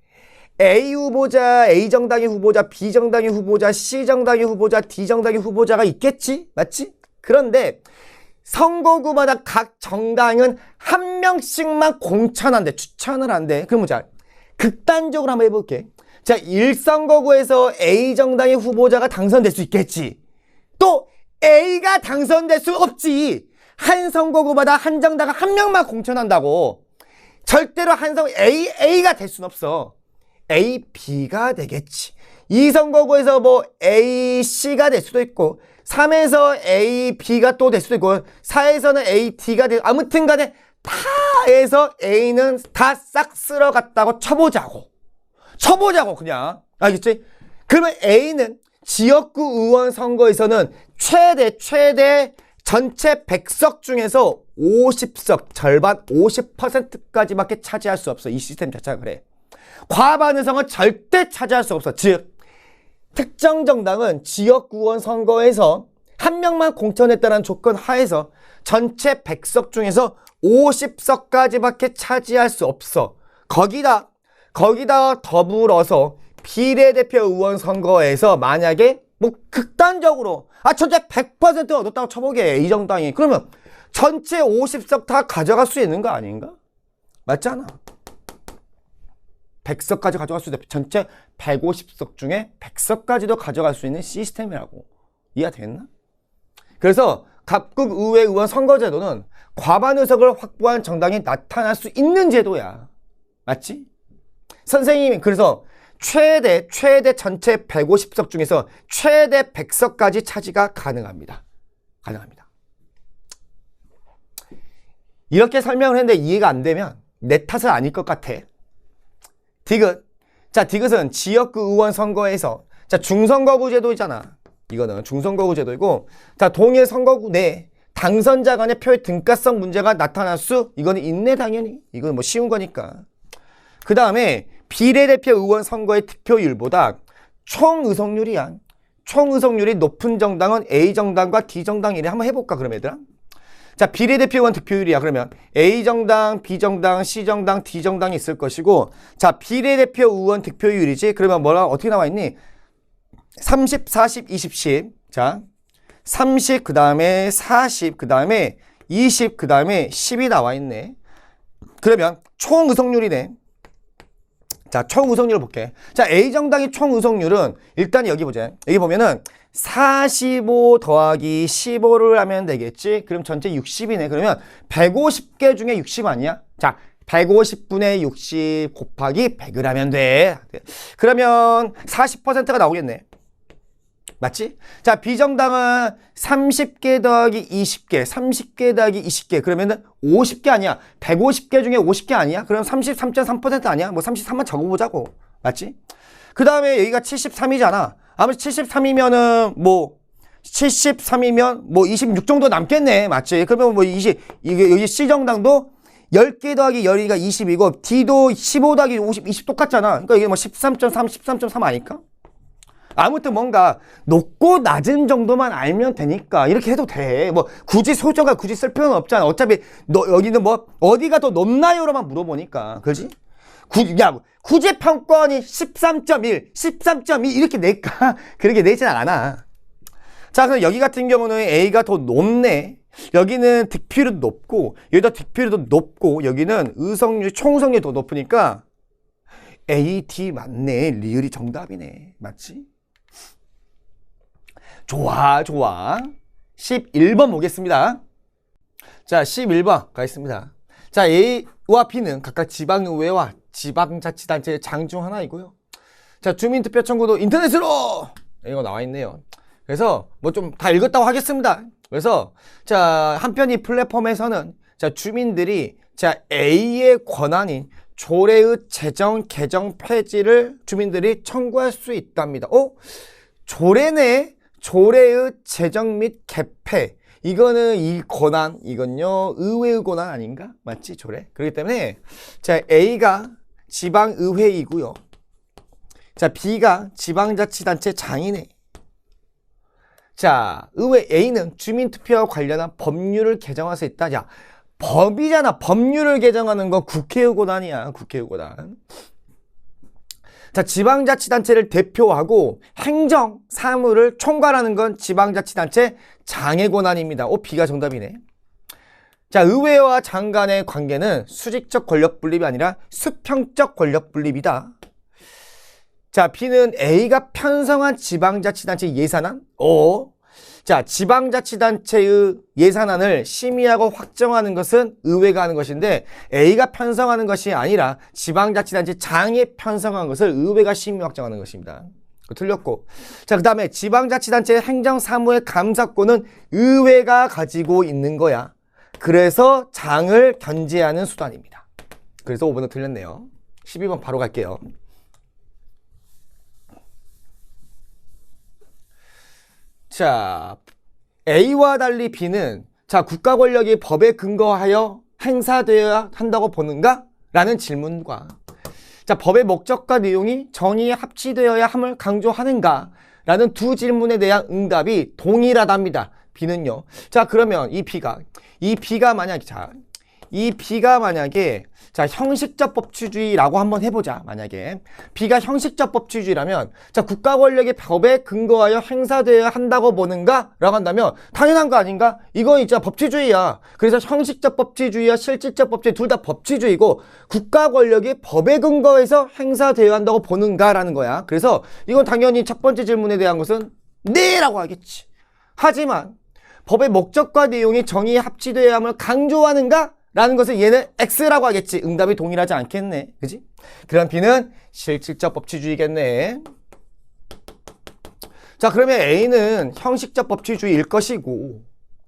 A 후보자, A 정당의 후보자, B 정당의 후보자, C 정당의 후보자, D 정당의 후보자가 있겠지? 맞지? 그런데 선거구마다 각 정당은 한 명씩만 공천한대. 추천을 한대. 그럼 자, 극단적으로 한번 해볼게. 자, 1선거구에서 A 정당의 후보자가 당선될 수 있겠지. 또 A가 당선될 수 없지. 한 선거구마다 한 정당가 한 명만 공천한다고. 절대로 A가 될 수는 없어. A, B가 되겠지. 2선거구에서 뭐 A, C가 될 수도 있고 3에서 A, B가 또 될 수도 있고 4에서는 A, D가 될 아무튼 간에 다에서 A는 다 싹 쓸어갔다고 쳐보자고 그냥. 알겠지? 그러면 A는 지역구 의원 선거에서는 최대 전체 100석 중에서 50석, 절반 50%까지밖에 차지할 수 없어. 이 시스템 자체가 그래. 과반 의석은 절대 차지할 수 없어. 즉 특정 정당은 지역구 의원 선거에서 한 명만 공천했다는 조건 하에서 전체 100석 중에서 50석까지밖에 차지할 수 없어. 거기다 더불어서 비례대표 의원 선거에서 만약에 뭐 극단적으로 전체 100% 얻었다고 쳐보게 이 정당이. 그러면 전체 50석 다 가져갈 수 있는 거 아닌가? 맞잖아. 100석까지 가져갈 수 있다. 전체 150석 중에 100석까지도 가져갈 수 있는 시스템이라고. 이해가 됐나? 그래서 각국 의회 의원 선거제도는 과반 의석을 확보한 정당이 나타날 수 있는 제도야. 맞지? 선생님이 그래서 최대 전체 150석 중에서 최대 100석까지 차지가 가능합니다. 이렇게 설명을 했는데 이해가 안 되면 내 탓은 아닐 것 같아. 디귿. 자, 디귿은 지역구 의원 선거에서 자, 중선거구 제도이잖아. 이거는 중선거구 제도이고, 자, 동일 선거구 내 당선자 간의 표의 등가성 문제가 나타날 수, 이거는 있네, 당연히. 이건 뭐 쉬운 거니까. 그 다음에 비례대표 의원 선거의 득표율보다 총의석률이야. 총의석률이 높은 정당은 A정당과 D정당이래. 한번 해볼까, 그럼 얘들아? 자, 비례대표 의원 득표율이야. 그러면 A정당, B정당, C정당, D정당이 있을 것이고, 자, 비례대표 의원 득표율이지. 그러면 뭐라, 어떻게 나와 있니? 30, 40, 20, 10. 자, 30, 그 다음에 40, 그 다음에 20, 그 다음에 10이 나와 있네. 그러면 총의석률이네. 자, 총의석률을 볼게. 자, A정당의 총의석률은 일단 여기 보자. 여기 보면은 45 더하기 15를 하면 되겠지? 그럼 전체 60이네. 그러면 150개 중에 60 아니야? 자, 150분의 60 곱하기 100을 하면 돼. 그러면 40%가 나오겠네. 맞지? 자, B정당은 30개 더하기 20개, 30개 더하기 20개. 그러면은 50개 아니야. 150개 중에 50개 아니야? 그럼 33.3% 아니야? 뭐 33만 적어보자고. 맞지? 그 다음에 여기가 73이잖아. 아무튼 73이면은 뭐 73이면 뭐 26 정도 남겠네. 맞지? 그러면 뭐 20, 이게 여기 C정당도 10개 더하기 10이가 20이고 D도 15 더하기 50, 20 똑같잖아. 그러니까 이게 뭐 13.3, 13.3 아닐까? 아무튼 뭔가 높고 낮은 정도만 알면 되니까 이렇게 해도 돼. 뭐 굳이 소저가 굳이 쓸 필요는 없잖아. 어차피 너 여기는 뭐 어디가 더 높나요로만 물어보니까. 그렇지? 굳이 평권이 13.1, 13.2 이렇게 낼까? 그렇게 내진 않아. 자, 그럼 여기 같은 경우는 A가 더 높네. 여기는 득표율도 높고 여기다 득표율도 높고 여기는 의석률, 총의석률이 더 높으니까 A, D 맞네. 리을이 정답이네. 맞지? 좋아, 좋아. 11번 보겠습니다. 자, 11번 가겠습니다. 자, A와 B는 각각 지방의회와 지방자치단체의 장 중 하나이고요. 자, 주민투표 청구도 인터넷으로! 이거 나와 있네요. 그래서 뭐 좀 다 읽었다고 하겠습니다. 그래서 자, 한편 이 플랫폼에서는 자, 주민들이 자, A의 권한인 조례의 제정, 개정, 폐지를 주민들이 청구할 수 있답니다. 조례네? 조례의 제정 및 개폐. 이거는 이 권한, 이건요, 의회의 권한 아닌가? 맞지? 조례? 그렇기 때문에, 자, A가 지방의회이고요. 자, B가 지방자치단체 장이네. 자, 의회 A는 주민투표와 관련한 법률을 개정할 수 있다. 야, 법이잖아. 법률을 개정하는 건 국회의 권한이야. 국회의 권한. 자, 지방자치단체를 대표하고 행정, 사무를 총괄하는 건 지방자치단체 장의 권한입니다. B가 정답이네. 자, 의회와 장 간의 관계는 수직적 권력 분립이 아니라 수평적 권력 분립이다. 자, B는 A가 편성한 지방자치단체 예산안? 자, 지방자치단체의 예산안을 심의하고 확정하는 것은 의회가 하는 것인데 A가 편성하는 것이 아니라 지방자치단체 장이 편성한 것을 의회가 심의 확정하는 것입니다. 틀렸고. 자, 그 다음에 지방자치단체의 행정사무의 감사권은 의회가 가지고 있는 거야. 그래서 장을 견제하는 수단입니다. 그래서 5번은 틀렸네요. 12번 바로 갈게요. 자, A와 달리 B는 자, 국가 권력이 법에 근거하여 행사되어야 한다고 보는가? 라는 질문과 자, 법의 목적과 내용이 정의에 합치되어야 함을 강조하는가? 라는 두 질문에 대한 응답이 동일하답니다. B는요. 자, 그러면 이 B가 만약에 자, 형식적 법치주의라고 한번 해보자. 만약에 B가 형식적 법치주의라면 자, 국가 권력이 법에 근거하여 행사되어야 한다고 보는가? 라고 한다면 당연한 거 아닌가? 이건 진짜 법치주의야. 그래서 형식적 법치주의와 실질적 법치주의 둘 다 법치주의고 국가 권력이 법에 근거해서 행사되어야 한다고 보는가? 라는 거야. 그래서 이건 당연히 첫 번째 질문에 대한 것은 네! 라고 하겠지. 하지만 법의 목적과 내용이 정의에 합치되어야 함을 강조하는가? 라는 것을 얘는 X라고 하겠지. 응답이 동일하지 않겠네. 그지? 그럼 B는 실질적 법치주의겠네. 자, 그러면 A는 형식적 법치주의일 것이고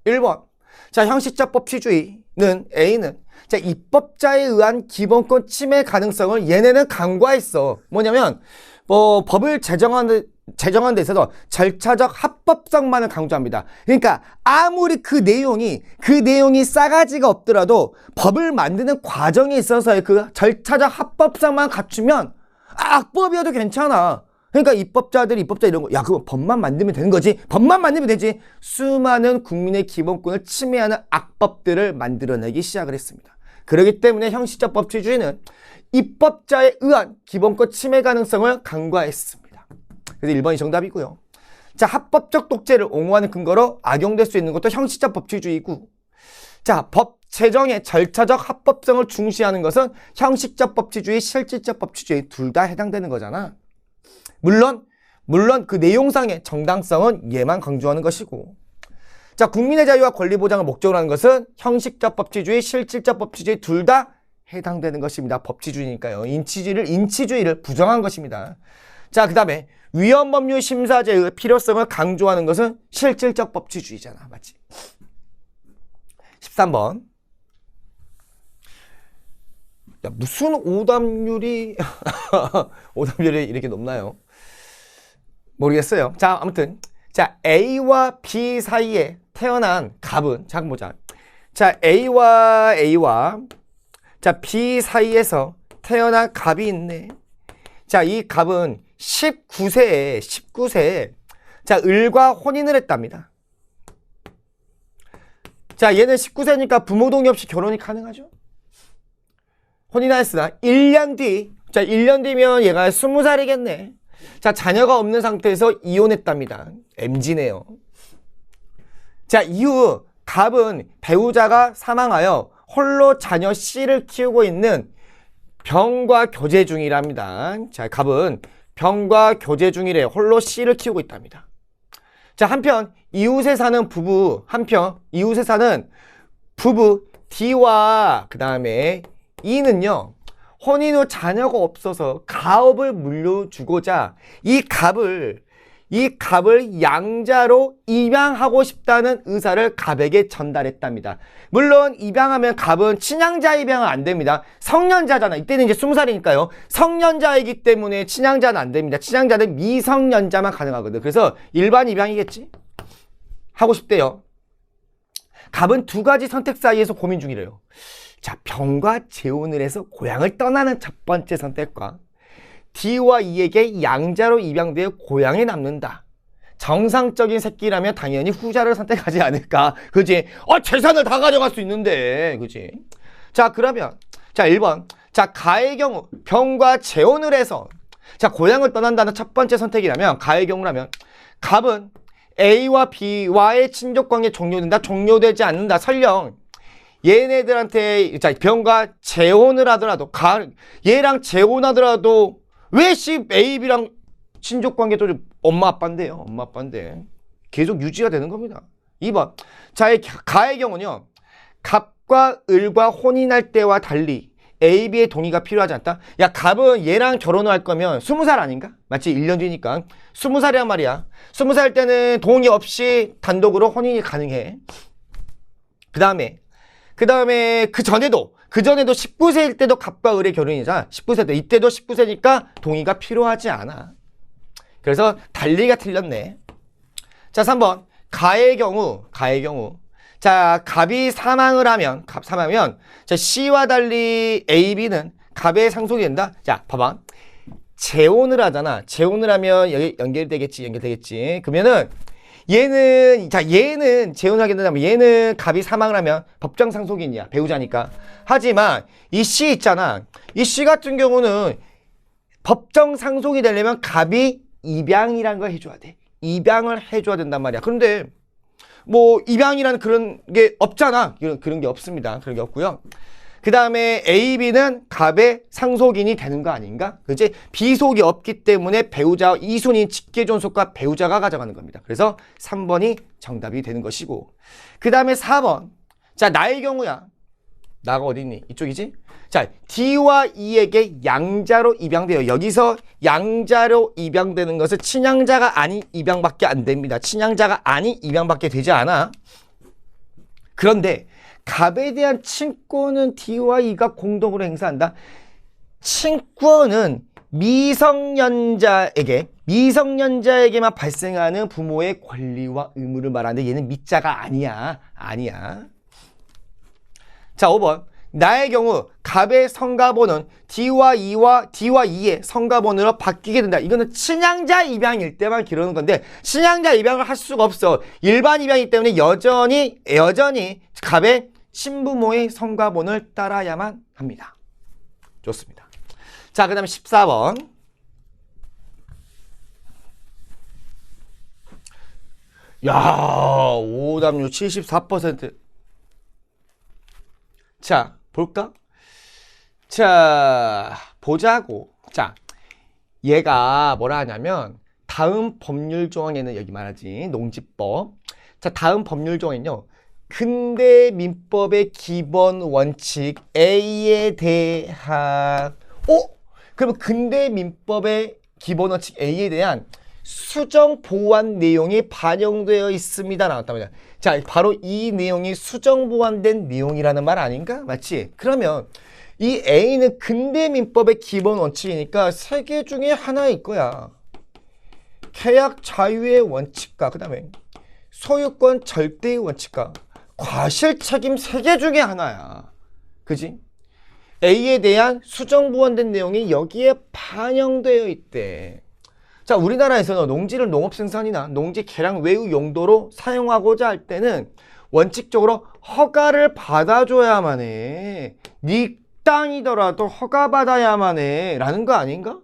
1번. 자, 형식적 법치주의는 A는 자, 입법자에 의한 기본권 침해 가능성을 얘네는 간과했어. 뭐냐면 법을 제정하는 제정한 데 있어서 절차적 합법성만을 강조합니다. 그러니까 아무리 그 내용이 싸가지가 없더라도 법을 만드는 과정에 있어서의 그 절차적 합법성만 갖추면 악법이어도 괜찮아. 그러니까 입법자 이런 거, 야, 그거 법만 만들면 되는 거지. 법만 만들면 되지. 수많은 국민의 기본권을 침해하는 악법들을 만들어내기 시작을 했습니다. 그렇기 때문에 형식적 법치주의는 입법자에 의한 기본권 침해 가능성을 간과했습니다. 그래서 1번이 정답이고요. 자, 합법적 독재를 옹호하는 근거로 악용될 수 있는 것도 형식적 법치주의고, 자, 법 제정의 절차적 합법성을 중시하는 것은 형식적 법치주의, 실질적 법치주의 둘 다 해당되는 거잖아. 물론 그 내용상의 정당성은 얘만 강조하는 것이고, 자, 국민의 자유와 권리 보장을 목적으로 하는 것은 형식적 법치주의, 실질적 법치주의 둘 다 해당되는 것입니다. 법치주의니까요. 인치주의를 부정한 것입니다. 자, 그 다음에 위헌법률 심사제의 필요성을 강조하는 것은 실질적 법치주의잖아. 맞지? 13번. 야, 무슨 오답률이 이렇게 높나요? 모르겠어요. 자, 아무튼 자, A와 B 사이에 태어난 갑은, 잠깐 보자. 자, A와 자, B 사이에서 태어난 갑이 있네. 자, 이 갑은 19세에 자, 을과 혼인을 했답니다. 자, 얘는 19세니까 부모 동의 없이 결혼이 가능하죠? 혼인하였으나 1년 뒤, 자, 1년 뒤면 얘가 20살이겠네. 자, 자녀가 없는 상태에서 이혼했답니다. MZ네요. 자, 이후 갑은 배우자가 사망하여 홀로 자녀 C를 키우고 있는 병과 교제 중이랍니다. 자, 갑은 병과 교제 중이래. 홀로 C를 키우고 있답니다. 자, 한편 이웃에 사는 부부 D와 그 다음에 E는요, 혼인 후 자녀가 없어서 가업을 물려주고자 이 갑을 양자로 입양하고 싶다는 의사를 갑에게 전달했답니다. 물론 입양하면 갑은 친양자 입양은 안 됩니다. 성년자잖아. 이때는 이제 20살이니까요. 성년자이기 때문에 친양자는 안 됩니다. 친양자는 미성년자만 가능하거든. 그래서 일반 입양이겠지? 하고 싶대요. 갑은 두 가지 선택 사이에서 고민 중이래요. 자, 병과 재혼을 해서 고향을 떠나는 첫 번째 선택과 D와 E에게 양자로 입양되어 고향에 남는다. 정상적인 새끼라면 당연히 후자를 선택하지 않을까. 그지? 재산을 다 가져갈 수 있는데. 그지? 자, 그러면 자, 1번. 자, 가의 경우 병과 재혼을 해서 자, 고향을 떠난다는 첫 번째 선택이라면, 가의 경우라면 갑은 A와 B와의 친족관계 종료된다, 종료되지 않는다. 설령 얘네들한테 자, 병과 재혼을 하더라도 얘랑 재혼하더라도 왜 A, B랑 친족관계도 엄마 아빠인데요. 엄마 아빠인데 계속 유지가 되는 겁니다. 2번. 자, 가의 경우는요, 갑과 을과 혼인할 때와 달리 A, B의 동의가 필요하지 않다. 야, 갑은 얘랑 결혼할 거면 20살 아닌가? 맞지? 1년 뒤니까 20살이란 말이야. 20살 때는 동의 없이 단독으로 혼인이 가능해. 그 다음에 그 전에도 19세일 때도 갑과 을의 결혼이자 19세 때, 이때도 19세니까 동의가 필요하지 않아. 그래서 달리가 틀렸네. 자, 3번. 가의 경우. 자, 갑이 사망하면 자, C와 달리 A, B는 갑의 상속이 된다. 자, 봐봐. 재혼을 하잖아. 재혼을 하면 여기 연결되겠지. 그러면은 얘는 재혼하게 된다면 얘는 갑이 사망을 하면 법정 상속인이야. 배우자니까. 하지만 이 C 있잖아. 이 C 같은 경우는 법정 상속이 되려면 갑이 입양이라는 걸 해줘야 돼. 입양을 해줘야 된단 말이야. 그런데 뭐 입양이라는 그런 게 없잖아. 그런 게 없습니다. 그런 게 없고요. 그 다음에 A, B는 갑의 상속인이 되는 거 아닌가? 그치? 비속이 없기 때문에 배우자, 이순인 직계존속과 배우자가 가져가는 겁니다. 그래서 3번이 정답이 되는 것이고, 그 다음에 4번. 자, 나의 경우야. 나가 어디 있니? 이쪽이지? 자, D와 E에게 양자로 입양돼요. 여기서 양자로 입양되는 것은 친양자가 아닌 입양밖에 안 됩니다. 친양자가 아닌 입양밖에 되지 않아. 그런데 갑에 대한 친권은 D와 E가 공동으로 행사한다. 친권은 미성년자에게만 발생하는 부모의 권리와 의무를 말하는데 얘는 미자가 아니야. 자, 5번. 나의 경우 갑의 성가보는 D와 E의 성가본으로 바뀌게 된다. 이거는 친양자 입양일 때만 기르는 건데 친양자 입양을 할 수가 없어. 일반 입양이기 때문에 여전히 갑의 신부모의 성가본을 따라야만 합니다. 좋습니다. 자, 그 다음에 14번. 야, 오답률 74%. 자, 볼까? 자, 보자고. 자, 얘가 뭐라 하냐면 다음 법률 조항에는 여기 말하지. 농지법. 자, 다음 법률 조항은요. 근대 민법의 기본 원칙 A에 대한 그러면 근대 민법의 기본 원칙 A에 대한 수정 보완 내용이 반영되어 있습니다. 나왔답니다. 자, 바로 이 내용이 수정 보완된 내용이라는 말 아닌가? 맞지? 그러면 이 A는 근대 민법의 기본 원칙이니까 세 개 중에 하나일 거야. 계약 자유의 원칙과 그 다음에 소유권 절대의 원칙과 과실 책임 세 개 중에 하나야. 그지? A에 대한 수정 보완된 내용이 여기에 반영되어 있대. 자, 우리나라에서는 농지를 농업생산이나 농지 개량 외의 용도로 사용하고자 할 때는 원칙적으로 허가를 받아줘야만 해. 네 땅이더라도 허가받아야만 해. 라는 거 아닌가?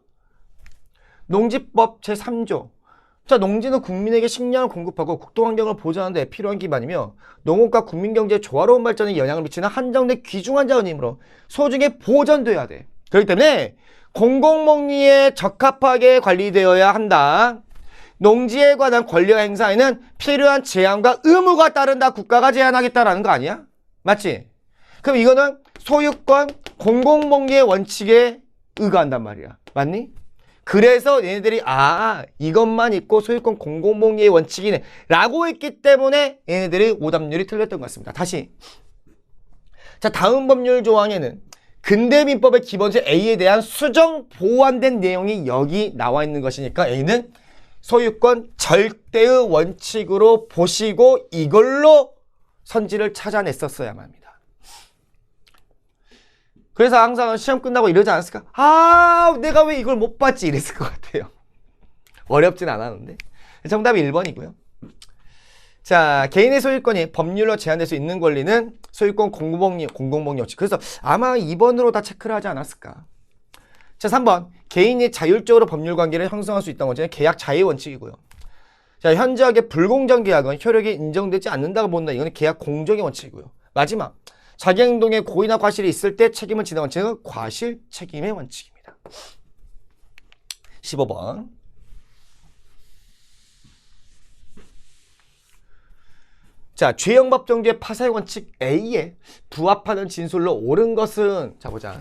농지법 제3조. 자, 농지는 국민에게 식량을 공급하고 국토환경을 보존하는 데 필요한 기반이며 농업과 국민경제의 조화로운 발전에 영향을 미치는 한정된 귀중한 자원이므로 소중히 보존돼야 돼. 그렇기 때문에 공공목리에 적합하게 관리되어야 한다. 농지에 관한 권리 행사에는 필요한 제한과 의무가 따른다. 국가가 제한하겠다라는 거 아니야? 맞지? 그럼 이거는 소유권 공공목리의 원칙에 의거한단 말이야. 맞니? 그래서 얘네들이 이것만 있고 소유권 공공목리의 원칙이네 라고 했기 때문에 얘네들이 오답률이 틀렸던 것 같습니다. 다시. 자, 다음 법률 조항에는 근대민법의 기본적 A에 대한 수정 보완된 내용이 여기 나와 있는 것이니까 A는 소유권 절대의 원칙으로 보시고 이걸로 선지를 찾아냈었어야만 합니다. 그래서 항상 시험 끝나고 이러지 않았을까? 내가 왜 이걸 못 봤지? 이랬을 것 같아요. 어렵진 않았는데. 정답이 1번이고요. 자, 개인의 소유권이 법률로 제한될 수 있는 권리는 소유권 공공목리 원칙. 그래서 아마 2번으로 다 체크를 하지 않았을까. 자, 3번. 개인이 자율적으로 법률 관계를 형성할 수 있다는 원칙은 계약 자유 원칙이고요. 자, 현저하게 불공정 계약은 효력이 인정되지 않는다고 본다. 이거는 계약 공정의 원칙이고요. 마지막. 자기 행동에 고의나 과실이 있을 때 책임을 지는 원칙은 과실 책임의 원칙입니다. 15번. 자, 죄형법정주의 파사의 원칙 A에 부합하는 진술로 옳은 것은 자, 보자.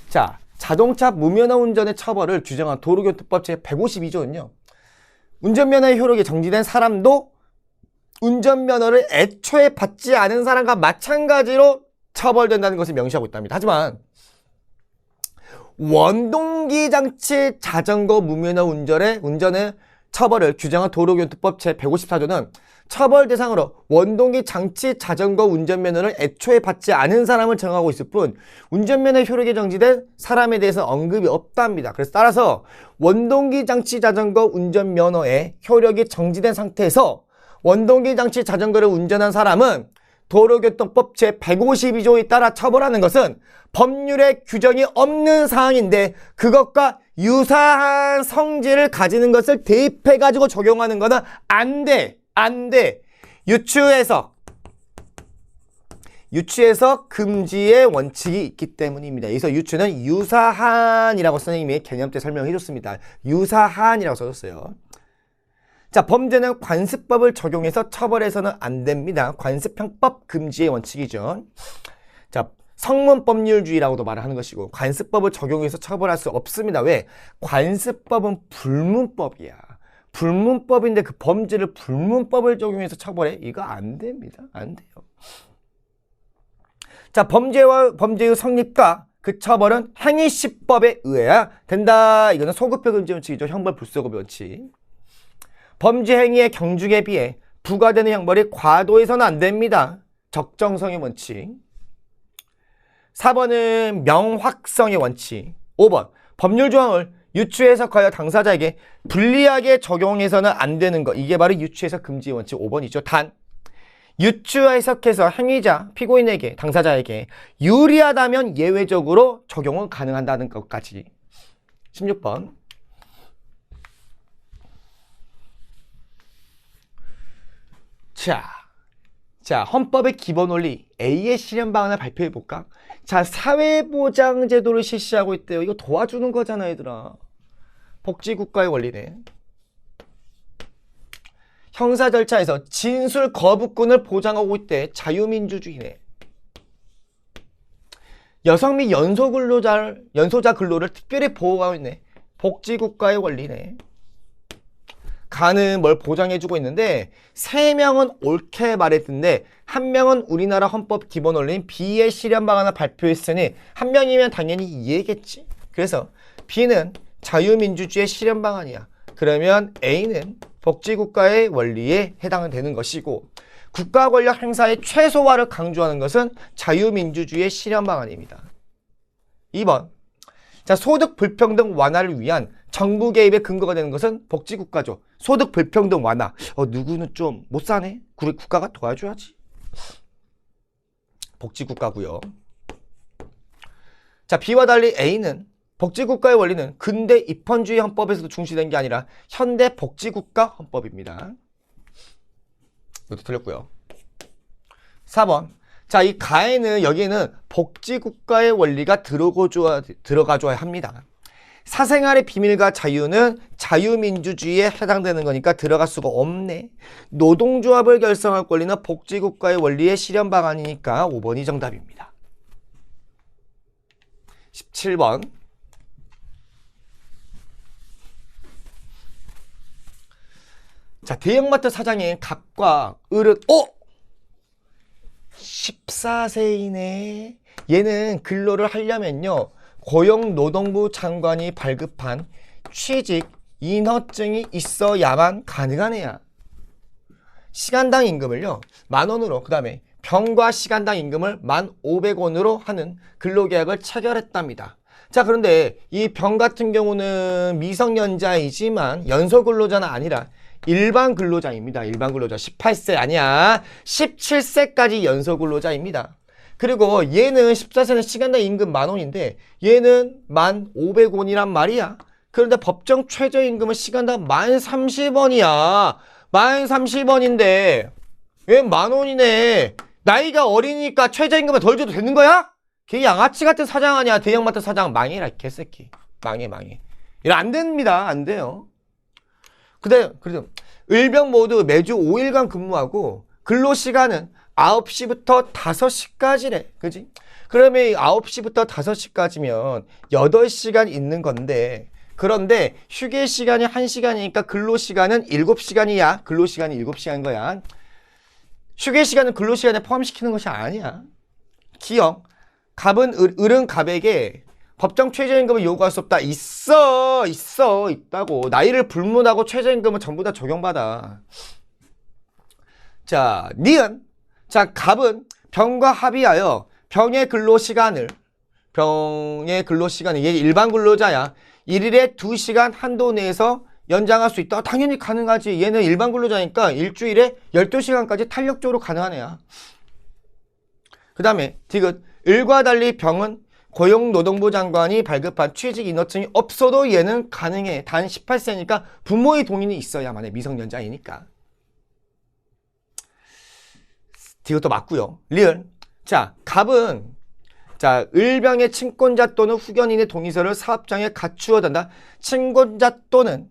자, 자동차 무면허 운전의 처벌을 규정한 도로교통법 제152조는요. 운전면허의 효력이 정지된 사람도 운전면허를 애초에 받지 않은 사람과 마찬가지로 처벌된다는 것을 명시하고 있답니다. 하지만 원동기 장치 자전거 무면허 운전의 처벌을 규정한 도로교통법 제154조는 처벌 대상으로 원동기 장치 자전거 운전면허를 애초에 받지 않은 사람을 정하고 있을 뿐 운전면허 효력이 정지된 사람에 대해서 언급이 없답니다. 그래서 따라서 원동기 장치 자전거 운전면허의 효력이 정지된 상태에서 원동기 장치 자전거를 운전한 사람은 도로교통법 제152조에 따라 처벌하는 것은 법률에 규정이 없는 사항인데 그것과 유사한 성질을 가지는 것을 대입해가지고 적용하는 것은 안 돼. 유추에서 금지의 원칙이 있기 때문입니다. 여기서 유추는 유사한이라고 선생님이 개념 때 설명해 줬습니다. 유사한이라고 써줬어요. 자, 범죄는 관습법을 적용해서 처벌해서는 안 됩니다. 관습형법 금지의 원칙이죠. 자, 성문법률주의라고도 말을 하는 것이고 관습법을 적용해서 처벌할 수 없습니다. 왜? 관습법은 불문법이야. 불문법인데 그 범죄를 불문법을 적용해서 처벌해? 이거 안 됩니다. 안 돼요. 자, 범죄의 성립과 그 그 처벌은 행위시법에 의해야 된다. 이거는 소급표 금지 원칙이죠. 형벌 불소급 원칙. 범죄 행위의 경중에 비해 부과되는 형벌이 과도해서는 안 됩니다. 적정성의 원칙. 4번은 명확성의 원칙. 5번 법률 조항을 유추 해석하여 당사자에게 불리하게 적용해서는 안 되는 것. 이게 바로 유추 해석 금지 원칙 5번이죠. 단 유추 해석해서 행위자, 피고인에게, 당사자에게 유리하다면 예외적으로 적용은 가능하다는 것까지. 16번. 자, 헌법의 기본 원리 A의 실현 방안을 발표해 볼까? 자, 사회보장제도를 실시하고 있대요. 이거 도와주는 거잖아, 얘들아. 복지국가의 원리네. 형사 절차에서 진술 거부권을 보장하고 있대. 자유민주주의네. 여성 및 연소자 근로를 특별히 보호하고 있네. 복지국가의 원리네. 가는 뭘 보장해주고 있는데 3명은 옳게 말했는데 1명은 우리나라 헌법 기본 원리인 B의 실현 방안을 발표했으니 1명이면 당연히 이해겠지. 그래서 B는 자유민주주의의 실현 방안이야. 그러면 A는 복지국가의 원리에 해당되는 것이고 국가 권력 행사의 최소화를 강조하는 것은 자유민주주의의 실현 방안입니다. 2번. 자, 소득 불평등 완화를 위한 정부 개입의 근거가 되는 것은 복지국가죠. 소득 불평등 완화. 누구는 좀 못 사네? 우리 국가가 도와줘야지. 복지국가고요. 자, B와 달리 A는 복지국가의 원리는 근대 입헌주의 헌법에서도 중시된 게 아니라 현대 복지국가 헌법입니다. 이것도 틀렸고요. 4번. 자, 이 가에는 여기에는 복지국가의 원리가 들어가줘야 합니다. 사생활의 비밀과 자유는 자유민주주의에 해당되는 거니까 들어갈 수가 없네. 노동조합을 결성할 권리는 복지국가의 원리의 실현 방안이니까 5번이 정답입니다. 17번. 자, 대형마트 사장인 갑과 을은 14세이네. 얘는 근로를 하려면요 고용노동부 장관이 발급한 취직 인허증이 있어야만 가능한 애야. 시간당 임금을요 10,000원으로, 그 다음에 병과 시간당 임금을 1,500원으로 하는 근로계약을 체결했답니다. 자, 그런데 이 병 같은 경우는 미성년자이지만 연소근로자는 아니라 일반 근로자입니다. 일반 근로자. 18세 아니야. 17세까지 연소근로자입니다. 그리고 얘는 14세는 시간당 임금 10,000원인데 얘는 1,500원이란 말이야. 그런데 법정 최저임금은 시간당 1030원이야. 1030원인데 왜 10,000원이네. 나이가 어리니까 최저임금을 덜 줘도 되는 거야? 걔 양아치 같은 사장 아니야. 대형마트 사장. 망해라 개새끼. 망해. 이거 안 됩니다. 안 돼요. 그래도 을병 모두 매주 5일간 근무하고 근로시간은 9시부터 5시까지래. 그지? 그러면 9시부터 5시까지면 8시간 있는 건데, 그런데 휴게 시간이 1시간이니까 근로시간은 7시간이야. 근로시간이 7시간인 거야. 휴게 시간은 근로시간에 포함시키는 것이 아니야. 기억. 을은 갑에게 법정 최저임금을 요구할 수 없다. 있다고. 나이를 불문하고 최저임금은 전부 다 적용받아. 자, 니은. 자, 갑은 병과 합의하여 병의 근로시간을 얘 일반 근로자야. 1일에 2시간 한도 내에서 연장할 수 있다. 당연히 가능하지. 얘는 일반 근로자니까 일주일에 12시간까지 탄력적으로 가능한 애야. 그 다음에 디귿. 을과 달리 병은 고용노동부 장관이 발급한 취직 인허증이 없어도 얘는 가능해. 단 18세니까 부모의 동의는 있어야만 해. 미성년자이니까. 디귿도 맞고요. 리을. 자, 갑은 자, 을병의 친권자 또는 후견인의 동의서를 사업장에 갖추어야 된다. 친권자 또는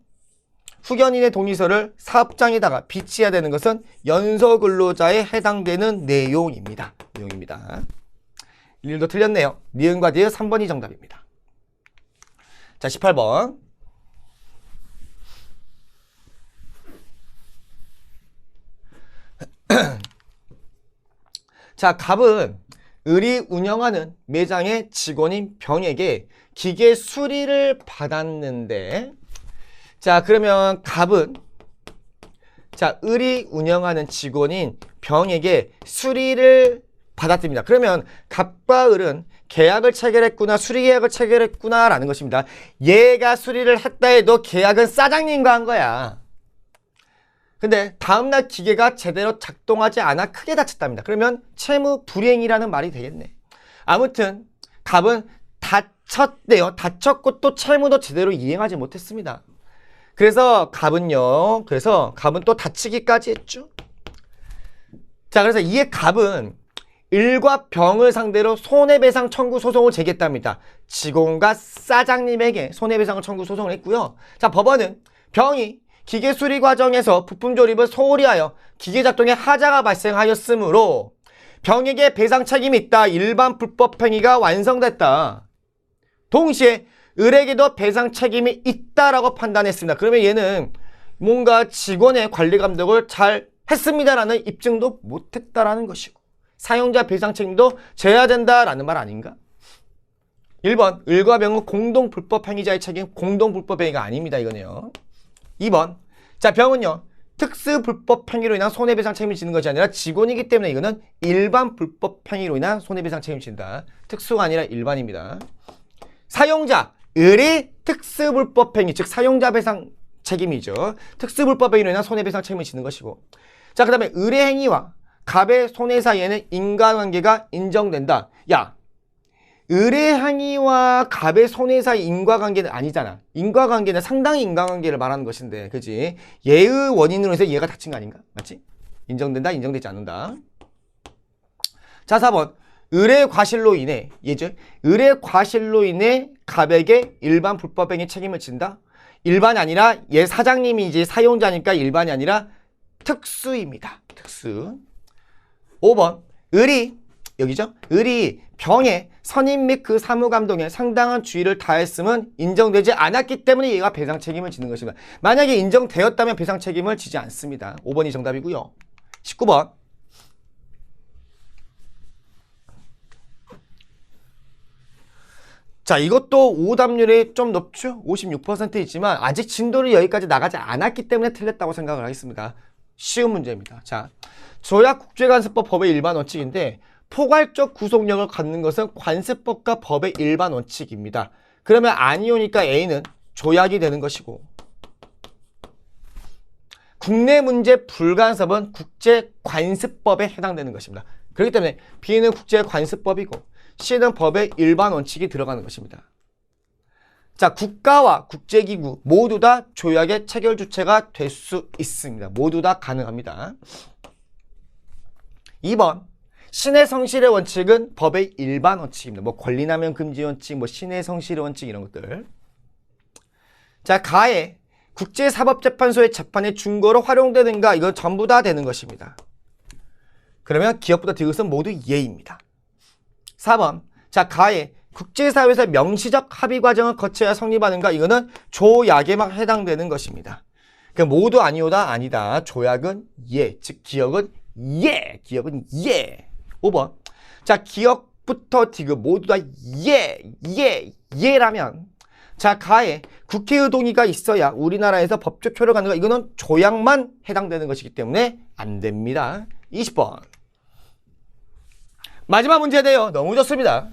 후견인의 동의서를 사업장에다가 비치해야 되는 것은 연소근로자에 해당되는 내용입니다. 일도 틀렸네요. 니은과 디귿 3번이 정답입니다. 자, 18번. 자, 갑은 을이 운영하는 매장의 직원인 병에게 기계 수리를 받았는데, 자, 그러면 갑은, 자, 을이 운영하는 직원인 병에게 수리를 받았답니다. 그러면 갑과 을은 계약을 체결했구나, 수리 계약을 체결했구나 라는 것입니다. 얘가 수리를 했다 해도 계약은 사장님과 한 거야. 근데 다음날 기계가 제대로 작동하지 않아 크게 다쳤답니다. 그러면 채무 불이행이라는 말이 되겠네. 아무튼 갑은 다쳤대요. 다쳤고 또 채무도 제대로 이행하지 못했습니다. 그래서 갑은 또 다치기까지 했죠. 자, 그래서 이에 갑은 을과 병을 상대로 손해배상 청구 소송을 제기했답니다. 직원과 사장님에게 손해배상을 청구 소송을 했고요. 자, 법원은 병이 기계 수리 과정에서 부품 조립을 소홀히 하여 기계 작동에 하자가 발생하였으므로 병에게 배상 책임이 있다. 일반 불법 행위가 완성됐다. 동시에 을에게도 배상 책임이 있다라고 판단했습니다. 그러면 얘는 뭔가 직원의 관리 감독을 잘 했습니다라는 입증도 못했다라는 것이고, 사용자 배상 책임도 져야 된다라는 말 아닌가? 1번, 을과 병은 공동 불법 행위자의 책임, 공동 불법 행위가 아닙니다. 이거네요. 2번, 자, 병은요, 특수 불법 행위로 인한 손해배상 책임을 지는 것이 아니라 직원이기 때문에 이거는 일반 불법 행위로 인한 손해배상 책임을 진다. 특수가 아니라 일반입니다. 사용자, 을이 특수 불법 행위, 즉 사용자 배상 책임이죠. 특수 불법 행위로 인한 손해배상 책임을 지는 것이고, 자, 그 다음에 을의 행위와 갑의 손해 사이에는 인과관계가 인정된다. 야, 을의 행위와 갑의 손해 사이 인과관계는 아니잖아. 인과관계는 상당히 인과관계를 말하는 것인데, 그지? 얘의 원인으로 해서 얘가 다친 거 아닌가? 맞지? 인정된다, 인정되지 않는다. 자, 4번. 을의 과실로 인해, 얘죠? 을의 과실로 인해 갑에게 일반 불법행위 책임을 진다? 일반이 아니라 얘 사장님이지 사용자니까 일반이 아니라 특수입니다. 특수. 5번. 을이, 여기죠? 을이 병의 선임 및 그 사무감독에 상당한 주의를 다했음은 인정되지 않았기 때문에 얘가 배상 책임을 지는 것입니다. 만약에 인정되었다면 배상 책임을 지지 않습니다. 5번이 정답이고요. 19번. 자, 이것도 오답률이 좀 높죠? 56%이지만 아직 진도를 여기까지 나가지 않았기 때문에 틀렸다고 생각을 하겠습니다. 쉬운 문제입니다. 자, 조약국제관세법 법의 일반 원칙인데 포괄적 구속력을 갖는 것은 관세법과 법의 일반 원칙입니다. 그러면 아니오니까 A는 조약이 되는 것이고, 국내 문제 불간섭은 국제관세법에 해당되는 것입니다. 그렇기 때문에 B는 국제관세법이고 C는 법의 일반 원칙이 들어가는 것입니다. 자, 국가와 국제기구 모두 다 조약의 체결 주체가 될 수 있습니다. 모두 다 가능합니다. 2번. 신의 성실의 원칙은 법의 일반 원칙입니다. 뭐 권리남용 금지 원칙, 뭐 신의 성실의 원칙 이런 것들. 자, 가해 국제사법재판소의 재판의 준거로 활용되는가? 이건 전부 다 되는 것입니다. 그러면 기업부터 디귿은 모두 예입니다. 4번. 자, 가해 국제사회에서 명시적 합의 과정을 거쳐야 성립하는가? 이거는 조약에만 해당되는 것입니다. 그 모두 아니오다 아니다. 조약은 예, 즉 기억은 예, 기억은 예. 5번. 자, 기억부터 디귿 모두 다 예, 예, 예라면, 자, 가해 국회의 동의가 있어야 우리나라에서 법적 효력을 갖는가? 이거는 조약만 해당되는 것이기 때문에 안 됩니다. 20번. 마지막 문제인데요. 너무 좋습니다.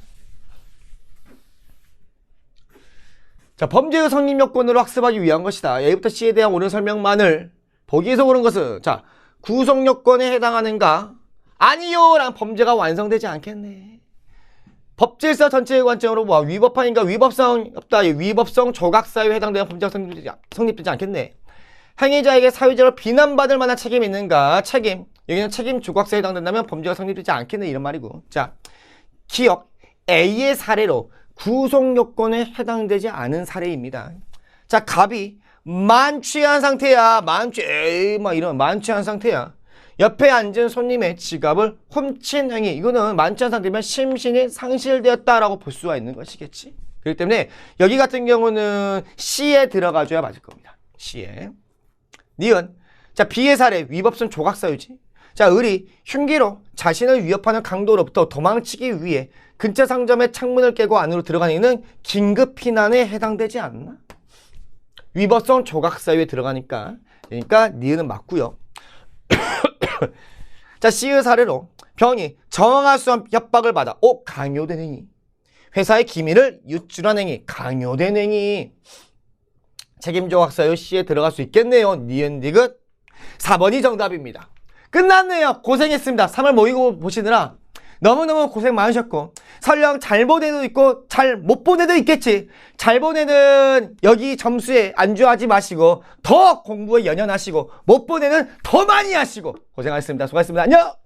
자, 범죄의 성립 요건으로 학습하기 위한 것이다. A부터 C에 대한 옳은 설명만을 보기 위해서 옳은 것은, 자, 구속 요건에 해당하는가? 아니요! 라는 범죄가 완성되지 않겠네. 법질서 전체의 관점으로 뭐 위법한인가? 위법성 없다. 위법성 조각사유에 해당되는 범죄가 성립되지 않겠네. 행위자에게 사회적으로 비난받을 만한 책임이 있는가? 책임. 여기는 책임 조각사유에 해당된다면 범죄가 성립되지 않겠네. 이런 말이고. 자, 기억. A의 사례로 구속 요건에 해당되지 않은 사례입니다. 자, 갑이 만취한 상태야. 만취한 상태야. 옆에 앉은 손님의 지갑을 훔친 행위. 이거는 만취한 상태면 심신이 상실되었다라고 볼 수가 있는 것이겠지. 그렇기 때문에 여기 같은 경우는 C에 들어가줘야 맞을 겁니다. C에. 니은. 자, B의 사례 위법성 조각사유지. 자, 을이 흉기로 자신을 위협하는 강도로부터 도망치기 위해 근처 상점의 창문을 깨고 안으로 들어가는 이는 긴급 피난에 해당되지 않나? 위법성 조각 사유에 들어가니까. 그러니까 니은은 맞고요. 자, C의 사례로 병이 정황할 수 없는 협박을 받아 강요된 행위. 회사의 기밀을 유출한 행위. 강요된 행위. 책임 조각 사유 C에 들어갈 수 있겠네요. 니은 디귿 4번이 정답입니다. 끝났네요. 고생했습니다. 3월 모의고 보시느라 너무너무 고생 많으셨고, 설령 잘 본 애도 있고 잘 못 본 애도 있겠지. 잘 본 애는 여기 점수에 안주하지 마시고 더 공부에 연연하시고, 못 본 애는 더 많이 하시고 고생하셨습니다. 수고하셨습니다. 안녕.